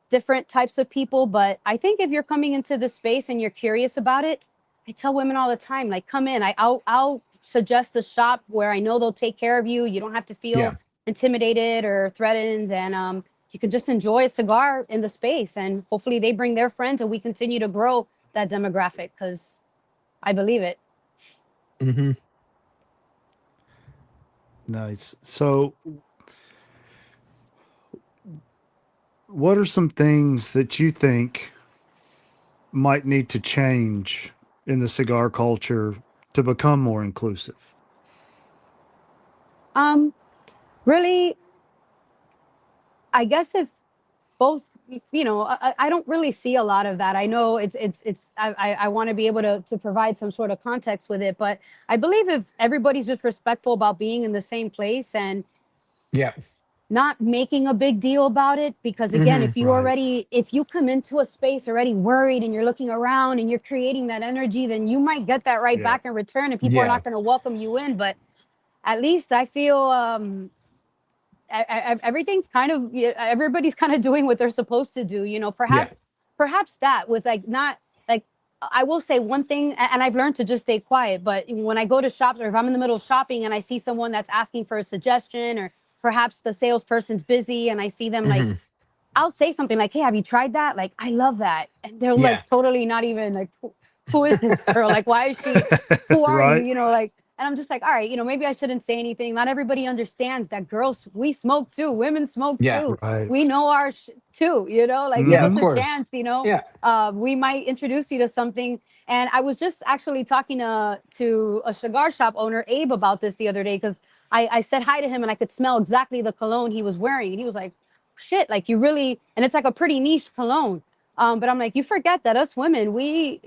different types of people. But I think if you're coming into the space and you're curious about it, I tell women all the time, like, come in. I'll suggest a shop where I know they'll take care of you. You don't have to feel Yeah. intimidated or threatened, and you can just enjoy a cigar in the space, and hopefully they bring their friends and we continue to grow that demographic, because I believe it. Hmm. Nice. So, what are some things that you think might need to change in the cigar culture to become more inclusive? um Really, I guess if both, I don't really see a lot of that. I know I want to be able to provide some sort of context with it, but I believe if everybody's just respectful about being in the same place and Yeah. not making a big deal about it, because again, Hmm. Right. if you come into a space already worried and you're looking around and you're creating that energy, then you might get that right Yeah. back in return and people are Yeah. not going to welcome you in. But at least I feel everything's kind of, everybody's kind of doing what they're supposed to do. Yeah. Perhaps that with like not like, I will say one thing, and I've learned to just stay quiet. But when I go to shops, or if I'm in the middle of shopping and I see someone that's asking for a suggestion, or perhaps the salesperson's busy and I see them, like, Hmm. I'll say something like, "Hey, have you tried that? Like, I love that." And they're Yeah. like totally not even like, who is this girl? Like, why is she, who are you? Right. Like, and I'm just like, all right, maybe I shouldn't say anything. Not everybody understands that girls, we smoke too. Women smoke Yeah. too. Right. We know our too, like, give Yeah. us Of Hmm. a course. chance, Yeah. we might introduce you to something. And I was just actually talking to a cigar shop owner, Abe, about this the other day, because I said hi to him and I could smell exactly the cologne he was wearing. And he was like, shit, like you really, and it's like a pretty niche cologne. But I'm like, you forget that us women, we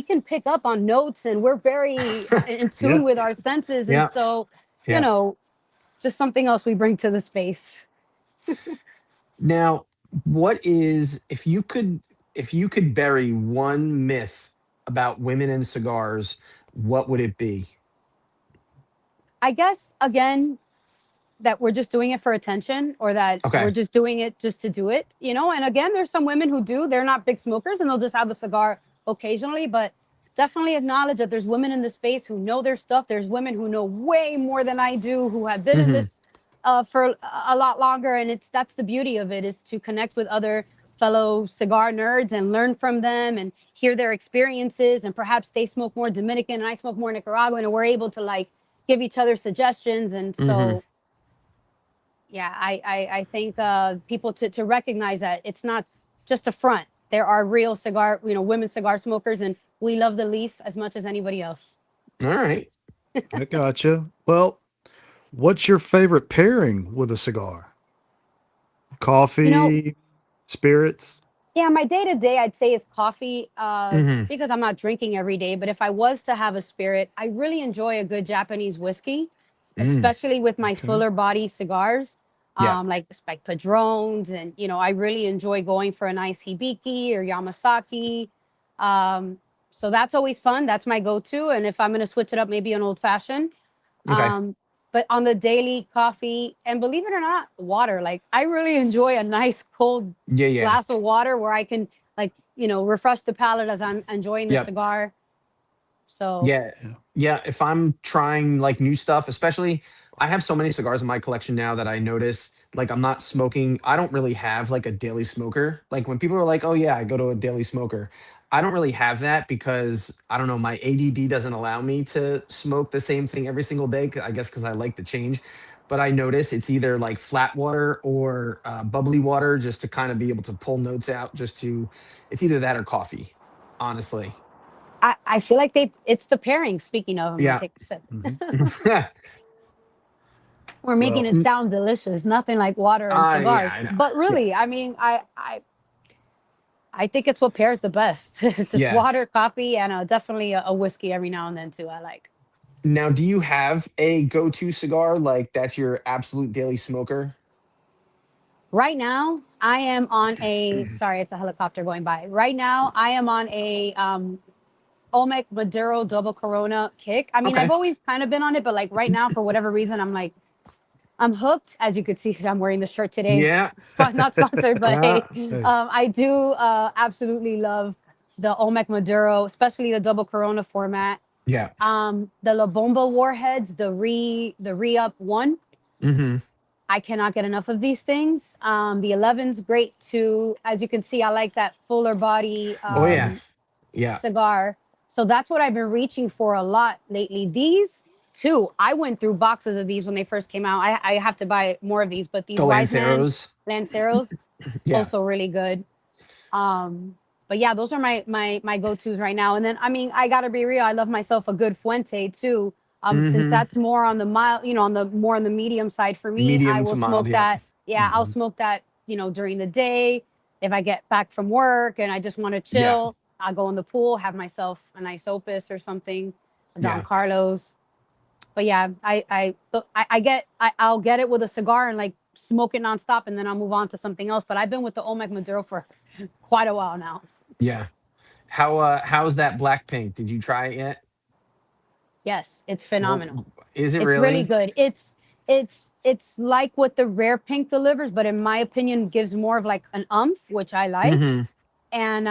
can pick up on notes and we're very in tune Yeah. with our senses. And Yeah. so, you Yeah. know, just something else we bring to the space. Now, what is if you could bury one myth about women and cigars, what would it be? I guess, again, that we're just doing it for attention, or that Okay. we're just doing it just to do it, And again, there's some women who they're not big smokers and they'll just have a cigar occasionally, but definitely acknowledge that there's women in the space who know their stuff. There's women who know way more than I do, who have been in Hmm. this for a lot longer. And that's the beauty of it, is to connect with other fellow cigar nerds and learn from them and hear their experiences. And perhaps they smoke more Dominican and I smoke more Nicaraguan, and we're able to like give each other suggestions. And Hmm. so yeah, I think people to recognize that it's not just a front. There are real women cigar smokers, and we love the leaf as much as anybody else. All right. I gotcha. Well, what's your favorite pairing with a cigar? You know, Coffee, spirits? yeah, my day to day, I'd say, is coffee, Hmm. because I'm not drinking every day. But if I was to have a spirit, I really enjoy a good Japanese whiskey, Mm. especially with my Okay. fuller body cigars, Yeah. like Padrones. And, I really enjoy going for a nice Hibiki or Yamasaki. Um, so that's always fun. That's my go to. And if I'm going to switch it up, maybe an old fashioned. Okay. Um, but on the daily, coffee, and believe it or not, water. Like, I really enjoy a nice cold Yeah. Yeah. glass of water where I can, like, refresh the palate as I'm enjoying the Yep. cigar. So Yeah. Yeah. Yeah. If I'm trying like new stuff, especially I have so many cigars in my collection now that I notice like I'm not smoking. I don't really have like a daily smoker. Like when people are like, oh, yeah, I go to a daily smoker. I don't really have that because I don't know, my ADD doesn't allow me to smoke the same thing every single day. I guess because I like to change. But I notice it's either like flat water or bubbly water just to kind of be able to pull notes out, it's either that or coffee, honestly. I feel like it's the pairing. Speaking of, I'm going to Yeah. take a sip. Hmm. We're making Well, it sound delicious, nothing like water and Yeah, cigars. I know. But Yeah, really, I mean, I think it's what pairs the best. It's just yeah. water, coffee, and definitely a whiskey every now and then too. I like. Now, do you have a go-to cigar like that's your absolute daily smoker? Right now, I am on a. Sorry, it's a helicopter going by. Right now, I am on a Olmec Maduro double Corona kick. I mean, I've Okay. always kind of been on it, but like right now, for whatever reason, I'm like I'm hooked. As you could see, I'm wearing the shirt today. Yeah. Not sponsored, but hey, hey, I do absolutely love the Olmec Maduro, especially the double Corona format. Yeah. The La Bomba warheads, the re up one. Hmm. I cannot get enough of these things. The 11's great too. As you can see, I like that fuller body Oh yeah. mhm. Yeah. cigar. So that's what I've been reaching for a lot lately. These too, I went through boxes of these when they first came out. I have to buy more of these, but The these Wise Man Lanceros. Lanceros, Yeah. also really good. But yeah, those are my go-tos right now. And then I mean, I gotta be real, I love myself a good Fuente too. Since Hmm. that's more on the mild, on the more on the medium side for me, I Medium will to mild. smoke Yep. that. Yeah, I'll Hmm. smoke that, during the day. If I get back from work and I just want to Yeah. chill, I'll go in the pool, have myself a nice opus or something, a Don Yeah. Carlos. But yeah, I'll get it with a cigar and like smoke it nonstop, and then I'll move on to something else. But I've been with the Olmec Maduro for quite a while now. Yeah. How's that black pink? Did you try it yet? Yes, it's Well, phenomenal. is it It's really really? good. It's like what the rare pink delivers, but in my opinion, gives more of like an umph, which I like. Hmm. And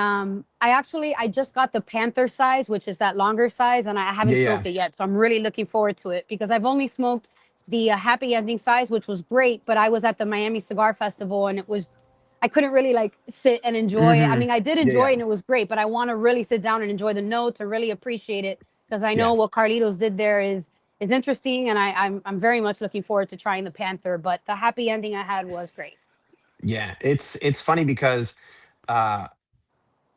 I just got the Panther size, which is that longer size, and I Yeah. haven't Yeah. smoked it yet. So I'm really looking forward to it because I've only smoked the Happy Ending size, which was great. But I was at the Miami Cigar Festival, and I couldn't really like sit and enjoy it. I Hmm. mean, I did Yeah. enjoy Yeah. it and it was great, but I want to really sit down and enjoy the notes and really appreciate it because I know Yeah. what Carlitos did there is interesting, and I'm very much looking forward to trying the Panther. But the Happy Ending I had was great. Yeah. It's funny because uh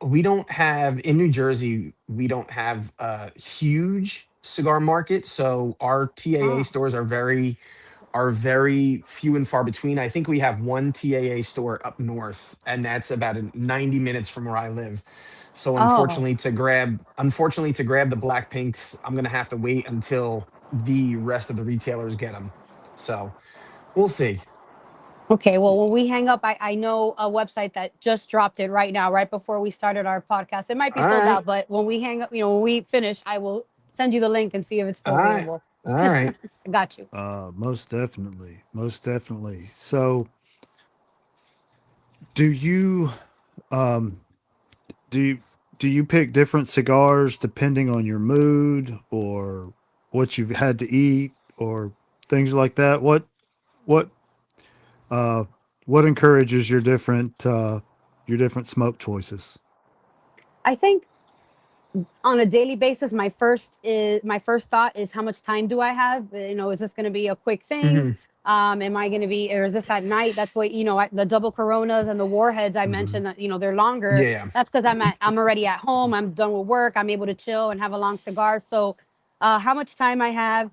we don't have in New Jersey, we don't have a huge cigar market. So our TAA Oh, stores are very few and far between. I think we have one TAA store up north, and that's about 90 minutes from where I live. So oh, unfortunately to grab the black pinks, I'm gonna have to wait until the rest of the retailers get them. So we'll see. okay. Well, when we hang up, I know a website that just dropped it right now, right before we started our podcast. It might be All sold right. out, but when we hang up, when we finish, I will send you the link and see if it's All still right. available. All right. I got you. Most definitely, most definitely. So, do you um do you do you pick different cigars depending on your mood or what you've had to eat or things like that? What uh what encourages your different smoke choices? I think on a daily basis, my first thought is how much time do I have? Is this going to be a quick thing? Hmm. Am I going to be, or is this at night? That's what the double Coronas and the Warheads I Hmm. mentioned that they're longer. Yeah. Yeah. That's because I'm already at home. I'm done with work. I'm able to chill and have a long cigar. So, how much time I have,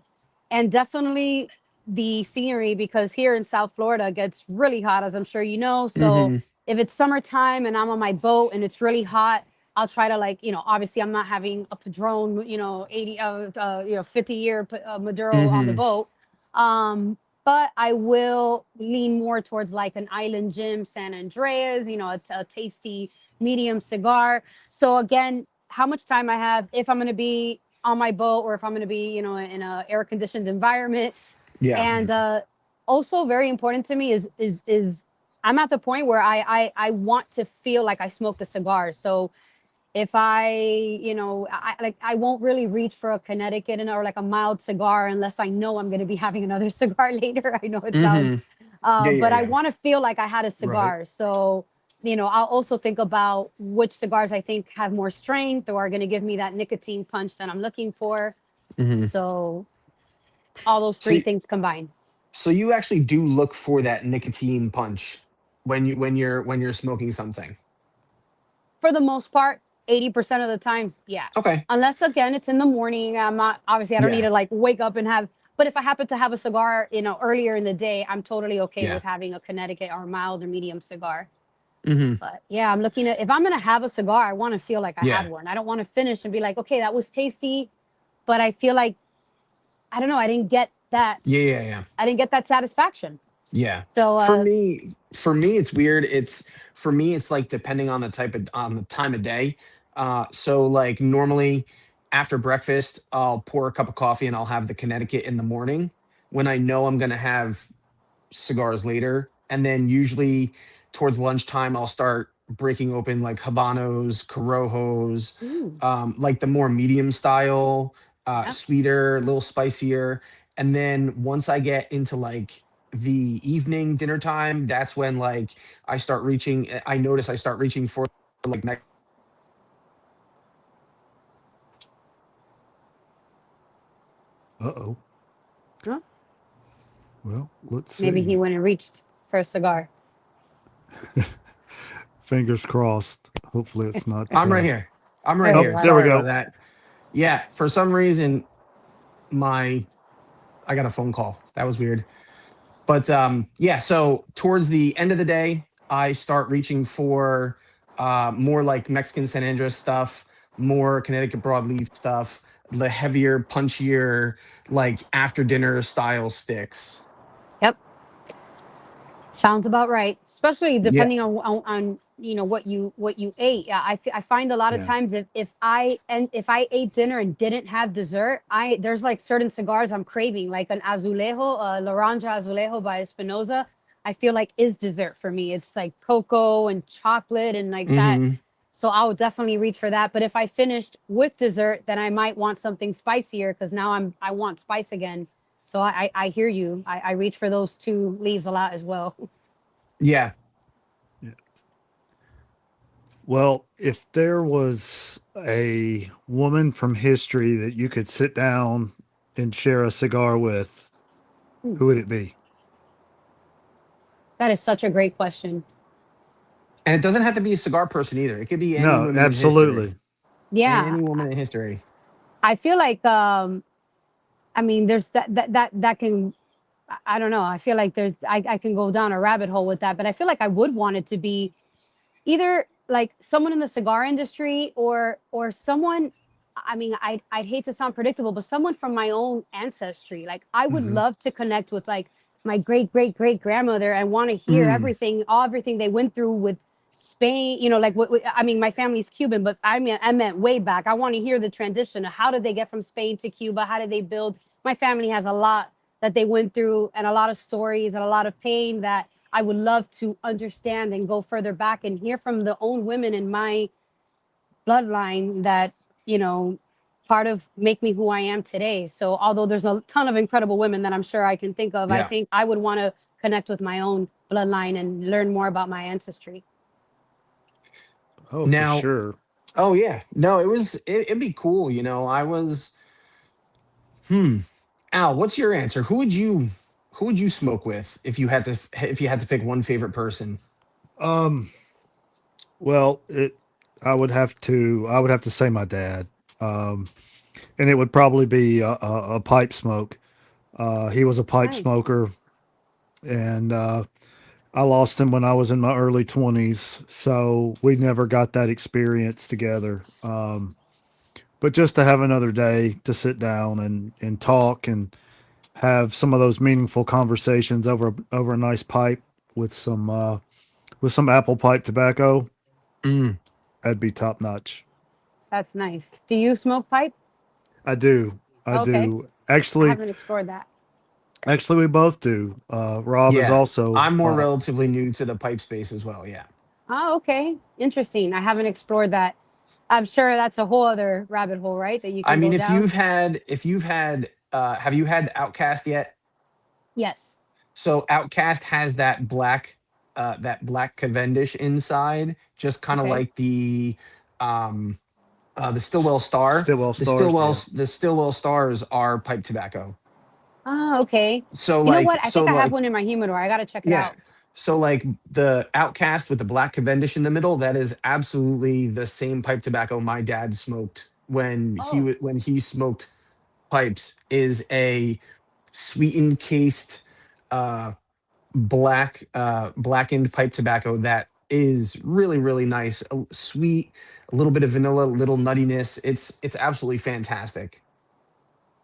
and definitely the scenery because here in South Florida it gets really hot, as I'm sure you know. So Hmm. if it's summertime and I'm on my boat and it's really hot, I'll try to like, obviously I'm not having a Padron, 80, 50-year Maduro on the Hmm. boat. But I will lean more towards like an Island Jim San Andreas, a tasty medium cigar. So again, how much time I have, if I'm going to be on my boat or if I'm going to be, in a air conditioned environment. Yeah. And also very important to me is I'm at the point where I want to feel like I smoked a cigar. So if I won't really reach for a Connecticut or like a mild cigar unless I know I'm going to be having another cigar later. I know it sounds, Hmm. Yeah. Yeah. but I Yeah. want to feel like I had a Right. cigar. So, I'll also think about which cigars I think have more strength or are going to give me that nicotine punch that I'm looking for. Hmm. So all those So three things combined. So you actually do look for that nicotine punch when you're smoking something. For the most part, 80% of the times, yeah. Okay. Unless again, it's in the morning. I'm not obviously I don't need Yeah. to like wake up and have But if I happen to have a cigar, earlier in the day, I'm totally okay Yeah. with having a Connecticut or mild or medium cigar. Hmm. But yeah, I'm looking at if I'm gonna have a cigar, I want to feel like I had Yeah. one. I don't want to finish and be like, okay, that was tasty, but I feel like I don't know, I didn't get that. Yeah. Yeah. Yeah. I didn't get that satisfaction. Yeah. So For me, it's weird. For me, it's like depending on the time of day. So like normally after breakfast, I'll pour a cup of coffee and I'll have the Connecticut in the morning when I know I'm gonna have cigars later. And then usually towards lunchtime, I'll start breaking open like Habanos, Corojos, mm, like the more medium style, yeah. sweeter, a little spicier. And then once I get into like the evening dinner time, that's when like I notice I start reaching for like Uh-oh. Huh? Well, let's Maybe he see. went and reached for a cigar. Fingers crossed. Hopefully it's not I'm right here. I'm right There Oh, you here. are. there we Sorry about go. that. Yeah, for some reason my I got a phone call. That was weird. But yeah, so towards the end of the day, I start reaching for more like Mexican San Andres stuff, more Connecticut broadleaf stuff, the heavier, punchier, like after dinner style sticks. Yep. Sounds about right. Especially Yeah. depending on what you ate. Yeah, I find a lot of Yeah. times if I ate dinner and didn't have dessert, I there's like certain cigars I'm craving, like an Azulejo, Laranja Azulejo by Espinosa. I feel like is dessert for me. It's like cocoa and chocolate and like that. Hmm. So I would definitely reach for that. But if I finished with dessert, then I might want something spicier because now I want spice again. So I hear you. I reach for those two leaves a lot as well. Yeah. Yeah. Well, if there was a woman from history that you could sit down and share a cigar with, Hmm, who would it be? that is such a great question. And it doesn't have to be a cigar person either. It could be any No, woman in history. absolutely. Yeah, Any woman in history. I feel like I mean there's that can I don't know. I feel like I can go down a rabbit hole with that, but I feel like I would want it to be either like someone in the cigar industry or someone. I mean, I'd hate to sound predictable, but someone from my own ancestry. Like I would Hmm. love to connect with like my great grandmother and want to hear Mm, everything they went through with Spain. Like I mean, my family's Cuban, but I meant way back. I want to hear the transition. How did they get from Spain to Cuba? How did they build? My family has a lot that they went through and a lot of stories and a lot of pain that I would love to understand and go further back and hear from the own women in my bloodline that, you know, part of make me who I am today. So although there's a ton of incredible women that I'm sure I can think of, I yeah. think I would want to connect with my own bloodline and learn more about my ancestry. Oh, for Now, sure. oh yeah. No, it'd be cool, I was hmm. Al, what's your answer? Who would you smoke with if you had to pick one favorite person? Um, well, I would have to say my dad. Um, and it would probably be a pipe smoke. He was a pipe Nice. smoker, and I lost him when I was in my early 20s, so we never got that experience together. But just to have another day to sit down and talk and have some of those meaningful conversations over a nice pipe with some apple pipe tobacco, Mm, that'd be top notch. That's nice. Do you smoke pipe? I do. I Okay. do. I Actually, haven't explored that. actually, we both do. Rob is yeah. also. I'm more relatively new to the pipe space as well. Yeah. Oh, okay. Interesting. I haven't explored that. I'm sure that's a whole other rabbit hole, right? That you I can mean, go if down. you've had have you had Outcast yet? Yes. So Outcast has that black Cavendish inside, just kind of Okay. like the Stillwell Star. Stillwell The stars. Yeah. Stillwell Stars are pipe tobacco. Oh, okay. So You know like what? I so think I have like one in my humidor. I gotta check it yeah. out. So like the Outcast with the black Cavendish in the middle, that is absolutely the same pipe tobacco my dad smoked when he Oh, when he smoked pipes. Is a sweetened cased blackened pipe tobacco that is really really nice, sweet, a little bit of vanilla, little nuttiness. It's absolutely fantastic.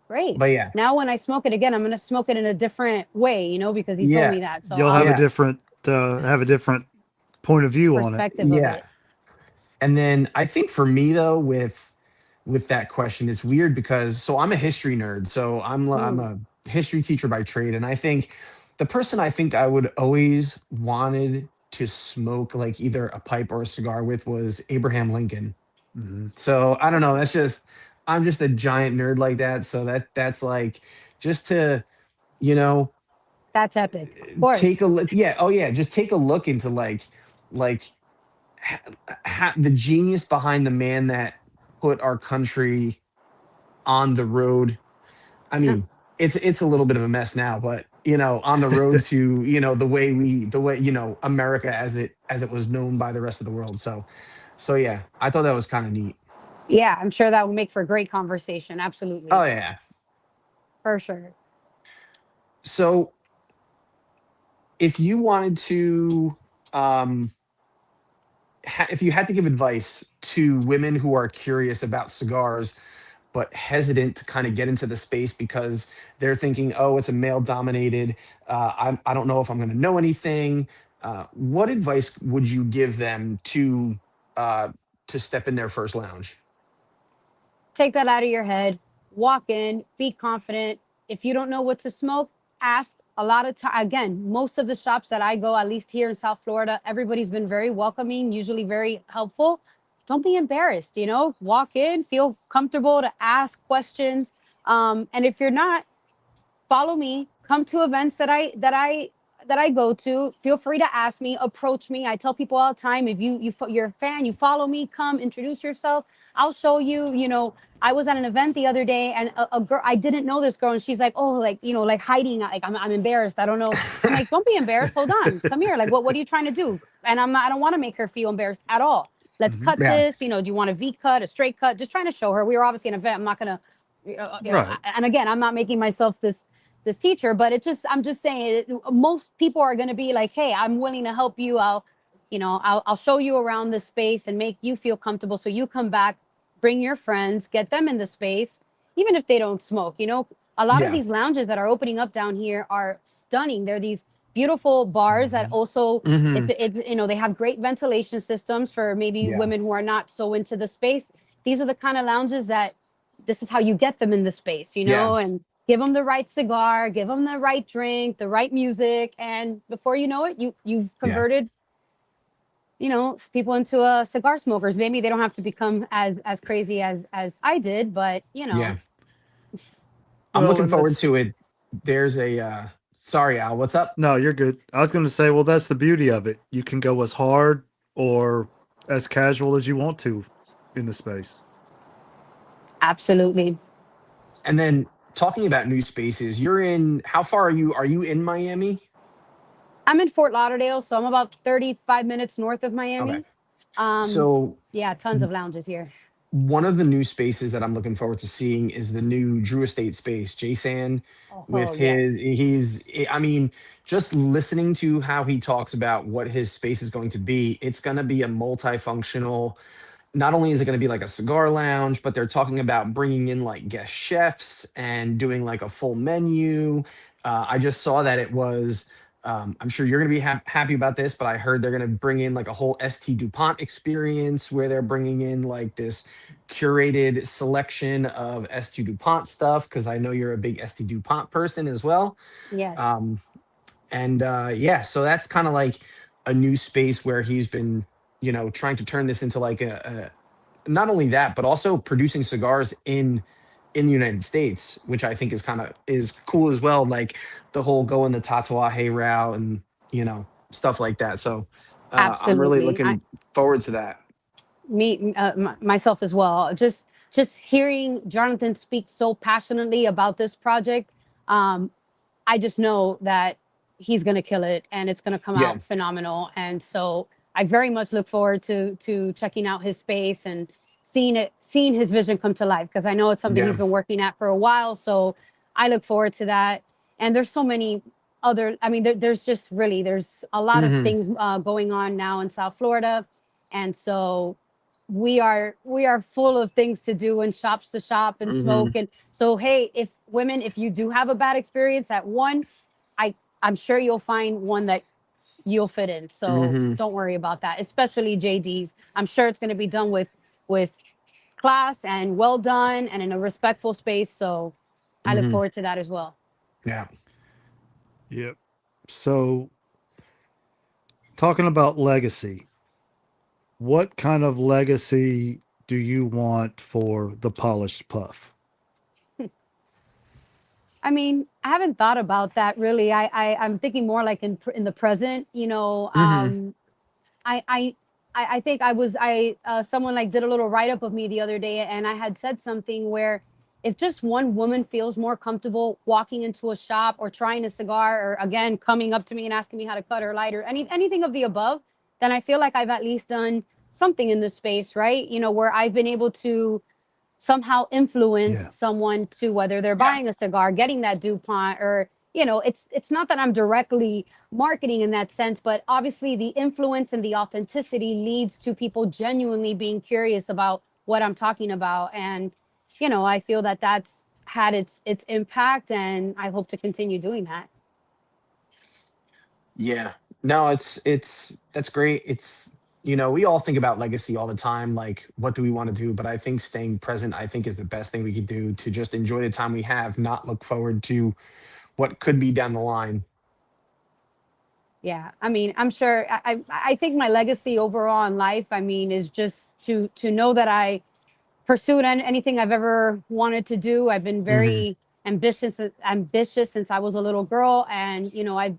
Great. But yeah, Now when I smoke it again, I'm gonna smoke it in a different way, because he told yeah, me that. So You'll I'll yeah, have a different point of view on it. perspective of yeah. it. And then I think for me though, with that question, it's weird because so I'm a history nerd. So I'm Mm, a history teacher by trade, and I think the person I think I would always wanted to smoke like either a pipe or a cigar with was Abraham Lincoln. Hmm. So I don't know. That's just I'm just a giant nerd like that. So that's like just to you know that's epic. Of take a course. look. Yeah. Oh yeah. Just take a look into like ha- the genius behind the man that put our country on the road. I mean, it's a little bit of a mess now, but on the road to the way America as it was known by the rest of the world. So yeah, I thought that was kind of neat. Yeah, I'm sure that will make for a great conversation. Absolutely. Oh yeah. For sure. So if you wanted to, um, if you had to give advice to women who are curious about cigars but hesitant to kind of get into the space because they're thinking, oh, it's a male dominated. I don't know if I'm going to know anything. What advice would you give them uh, to step in their first lounge? Take that out of your head. Walk in, be confident. If you don't know what to smoke, ask. A lot of time, again, most of the shops that I go, at least here in South Florida, everybody's been very welcoming, usually very helpful. Don't be embarrassed, walk in, feel comfortable to ask questions. And if you're not, follow me, come to events that I go to. Feel free to ask me, approach me. I tell people all the time, if you're a fan, you follow me, come introduce yourself. I'll show you. I was at an event the other day, and a girl, I didn't know this girl, and she's like, oh, like, like hiding, like I'm embarrassed, I don't know. I'm like, don't be embarrassed, hold on, come here, like, what are you trying to do? And I don't want to make her feel embarrassed at all. Let's Hmm. cut Yeah, this. Do you want a V cut, a straight cut? Just trying to show her. We were obviously an event. I'm not gonna, Right. and again, I'm not making myself this teacher, but I'm just saying, most people are going to be like, hey, I'm willing to help you. I'll show you around the space and make you feel comfortable, so you come back, bring your friends, get them in the space, even if they don't smoke. A lot of yeah, these lounges that are opening up down here are stunning. They're these beautiful bars that Hmm. also, hmm, it's they have great ventilation systems for maybe yeah, women who are not so into the space. These are the kind of lounges that, this is how you get them in the space, yeah, and give them the right cigar, give them the right drink, the right music, and before you know it, you've yeah, converted, people into cigar smokers. Maybe they don't have to become as crazy as I did, but yeah. I'm Well, looking and forward that's to it. There's a sorry, Al. What's up? no, you're good. I was going to say, well, that's the beauty of it. You can go as hard or as casual as you want to in the space. absolutely. And then talking about new spaces, you're in. How far are you? Are you in Miami? I'm in Fort Lauderdale, so I'm about 35 minutes north of Okay. Miami. Um, So yeah, tons of lounges here. one of the new spaces that I'm looking forward to seeing is the new Drew Estate space. Jason, Oh with his, yes, he's, I mean, just listening to how he talks about what his space is going to be, it's going to be a multifunctional. Not only is it going to be like a cigar lounge, but they're talking about bringing in like guest chefs and doing like a full menu. I just saw that it was. I'm sure you're going to be happy about this, but I heard they're going to bring in like a whole ST DuPont experience where they're bringing in like this curated selection of ST DuPont stuff because I know you're a big ST DuPont person as well. yes, Um, and yeah, so that's kind of like a new space where he's been, trying to turn this into like not only that, but also producing cigars in the United States, which I think is kind of is cool as well. Like the whole going the Tatuaje route and stuff like that. So I'm really absolutely. looking forward to that. Me myself as well. Just hearing Jonathan speak so passionately about this project, um, I just know that he's going to kill it and it's going to come Yeah, out phenomenal. And so I very much look forward to checking out his space and seeing his vision come to life, because I know it's something he's yeah, been working at for a while. So I look forward to that. And there's so many other, I mean, there's just really, there's a lot of Hmm. things going on now in South Florida. And so we are full of things to do and shops to shop and Hmm. smoke. And so, hey, if women, if you do have a bad experience at one, I, I'm sure you'll find one that you'll fit in. So Hmm. don't worry about that, especially JD's. I'm sure it's going to be done with class and well done and in a respectful space. So I look Hmm. forward to that as well. Yeah. Yep. So, talking about legacy, what kind of legacy do you want for the polished puff? I mean, I haven't thought about that really. I'm thinking more like in the present. Hmm. I I I think I someone like did a little write up of me the other day, and I had said something where if just one woman feels more comfortable walking into a shop or trying a cigar, or again coming up to me and asking me how to cut or light or anything of the above, then I feel like I've at least done something in this space, right? Where I've been able to somehow influence Yeah. someone to whether they're Yeah. buying a cigar, getting that DuPont, or it's not that I'm directly marketing in that sense, but obviously the influence and the authenticity leads to people genuinely being curious about what I'm talking about. And I feel that that's had its impact, and I hope to continue doing that. Yeah. No, it's that's great. It's we all think about legacy all the time, like what do we want to do? But I think staying present, I think, is the best thing we could do to just enjoy the time we have, not look forward to what could be down the line. Yeah, I mean, I'm sure. I think my legacy overall in life, I mean, is just to know that I pursued anything I've ever wanted to do. I've been Hmm. very ambitious since I was a little girl, and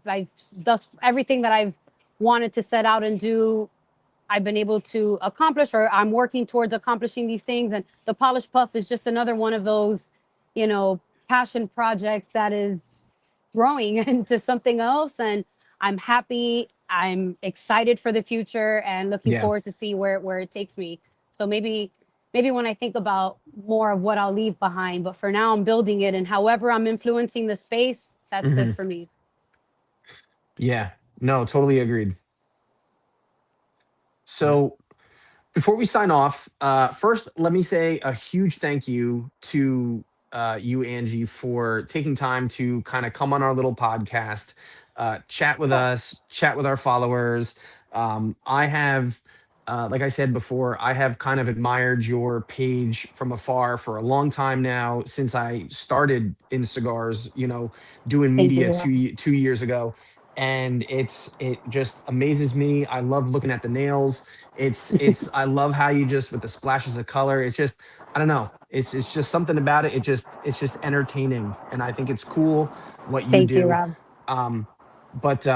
I've thus everything that I've wanted to set out and do, I've been able to accomplish, or I'm working towards accomplishing these things. And the Polish Puff is just another one of those, you know, passion projects that is growing into something else. And I'm happy. I'm excited for the future and looking Yeah. forward to see where it takes me. So maybe when I think about more of what I'll leave behind, but for now I'm building it, and however I'm influencing the space, that's good Hmm. for me. Yeah. No, totally agreed. Yep. So before we sign off, first, let me say a huge thank you to you, Angie, for taking time to kind of come on our little podcast, chat with us, chat with our followers. I have, like I said before, I have kind of admired your page from afar for a long time now, since I started in cigars, doing Thank media you. 2 years ago. And it just amazes me. I love looking at the nails. I love how you just, with the splashes of color, it's just, I don't know. It's just something about it. It's just entertaining. And I think it's cool what you Thank you, do. Rob. Um, but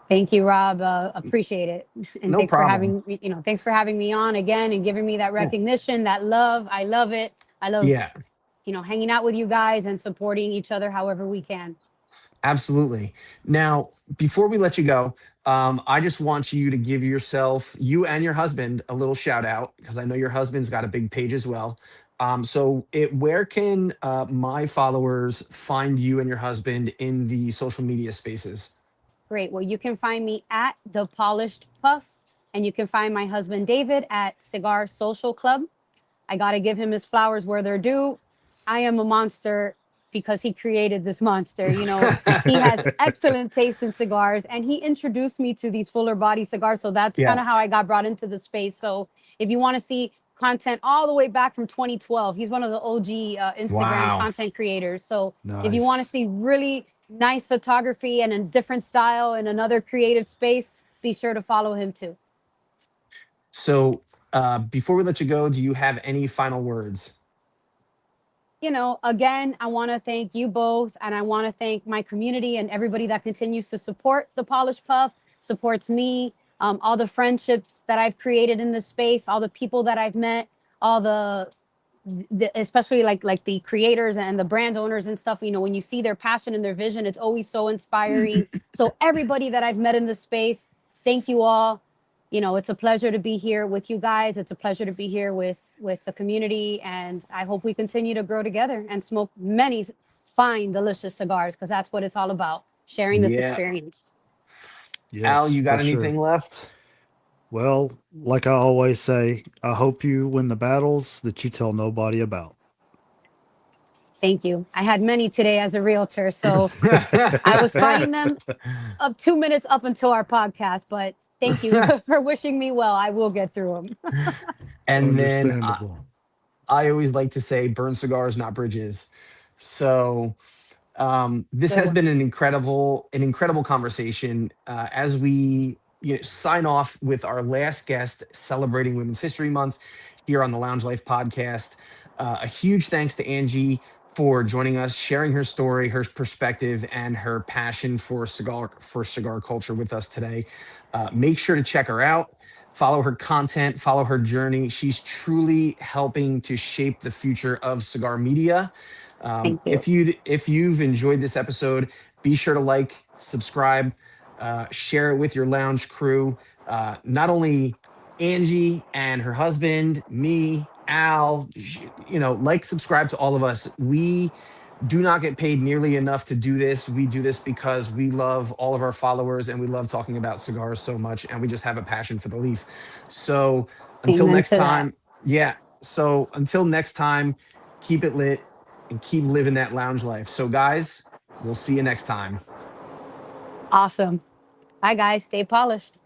Thank you, Rob. Appreciate it, and no thanks for problem. having me. Thanks for having me on again and giving me that Yeah. recognition, that love. I love it. I love Yeah, hanging out with you guys and supporting each other however we can. absolutely. Now, before we let you go, I just want you to give yourself, you and your husband, a little shout out, because I know your husband's got a big page as well. Where can my followers find you and your husband in the social media spaces? Great. Well, you can find me at The Polished Puff, and you can find my husband David at Cigar Social Club. I got to give him his flowers where they're due. I am a monster because he created this monster. He has excellent taste in cigars, and he introduced me to these fuller body cigars. So that's kind Yeah. of how I got brought into the space. So if you want to see content all the way back from 2012, he's one of the OG Instagram Wow. content creators. So if you want to Nice. see really nice photography and a different style and another creative space, be sure to follow him too. Before we let you go, do you have any final words? Again, I want to thank you both, and I want to thank my community and everybody that continues to support the Polish Puff, supports me, all the friendships that I've created in this space, all the people that I've met, all especially like the creators and the brand owners and stuff. When you see their passion and their vision, it's always so inspiring. So everybody that I've met in this space, thank you all. It's a pleasure to be here with you guys. It's a pleasure to be here with the community, and I hope we continue to grow together and smoke many fine, delicious cigars, because that's what it's all about, sharing this Yeah. experience. Al, Yes, you for got sure. anything left? Well, like I always say, I hope you win the battles that you tell nobody about. Thank you. I had many today as a realtor, so I was fighting them up 2 minutes up until our podcast, but thank you for wishing me well. I will get through them. And then Understandable. I always like to say, burn cigars, not bridges. So this Good has one. been an incredible conversation. As we sign off with our last guest celebrating Women's History Month here on the Lounge Life podcast. A huge thanks to Angie for joining us, sharing her story, her perspective, and her passion for cigar culture with us today. Make sure to check her out. Follow her content, follow her journey. She's truly helping to shape the future of cigar media. Thank you. If you've enjoyed this episode, be sure to like, subscribe, share it with your lounge crew. Not only Angie and her husband, me, Al, like, subscribe to all of us. We do not get paid nearly enough to do this. We do this because we love all of our followers and we love talking about cigars so much, and we just have a passion for the leaf. So until Amen next to that. time, yeah. So until next time, keep it lit and keep living that lounge life. So, guys, we'll see you next time. Awesome. Bye, guys. Stay polished.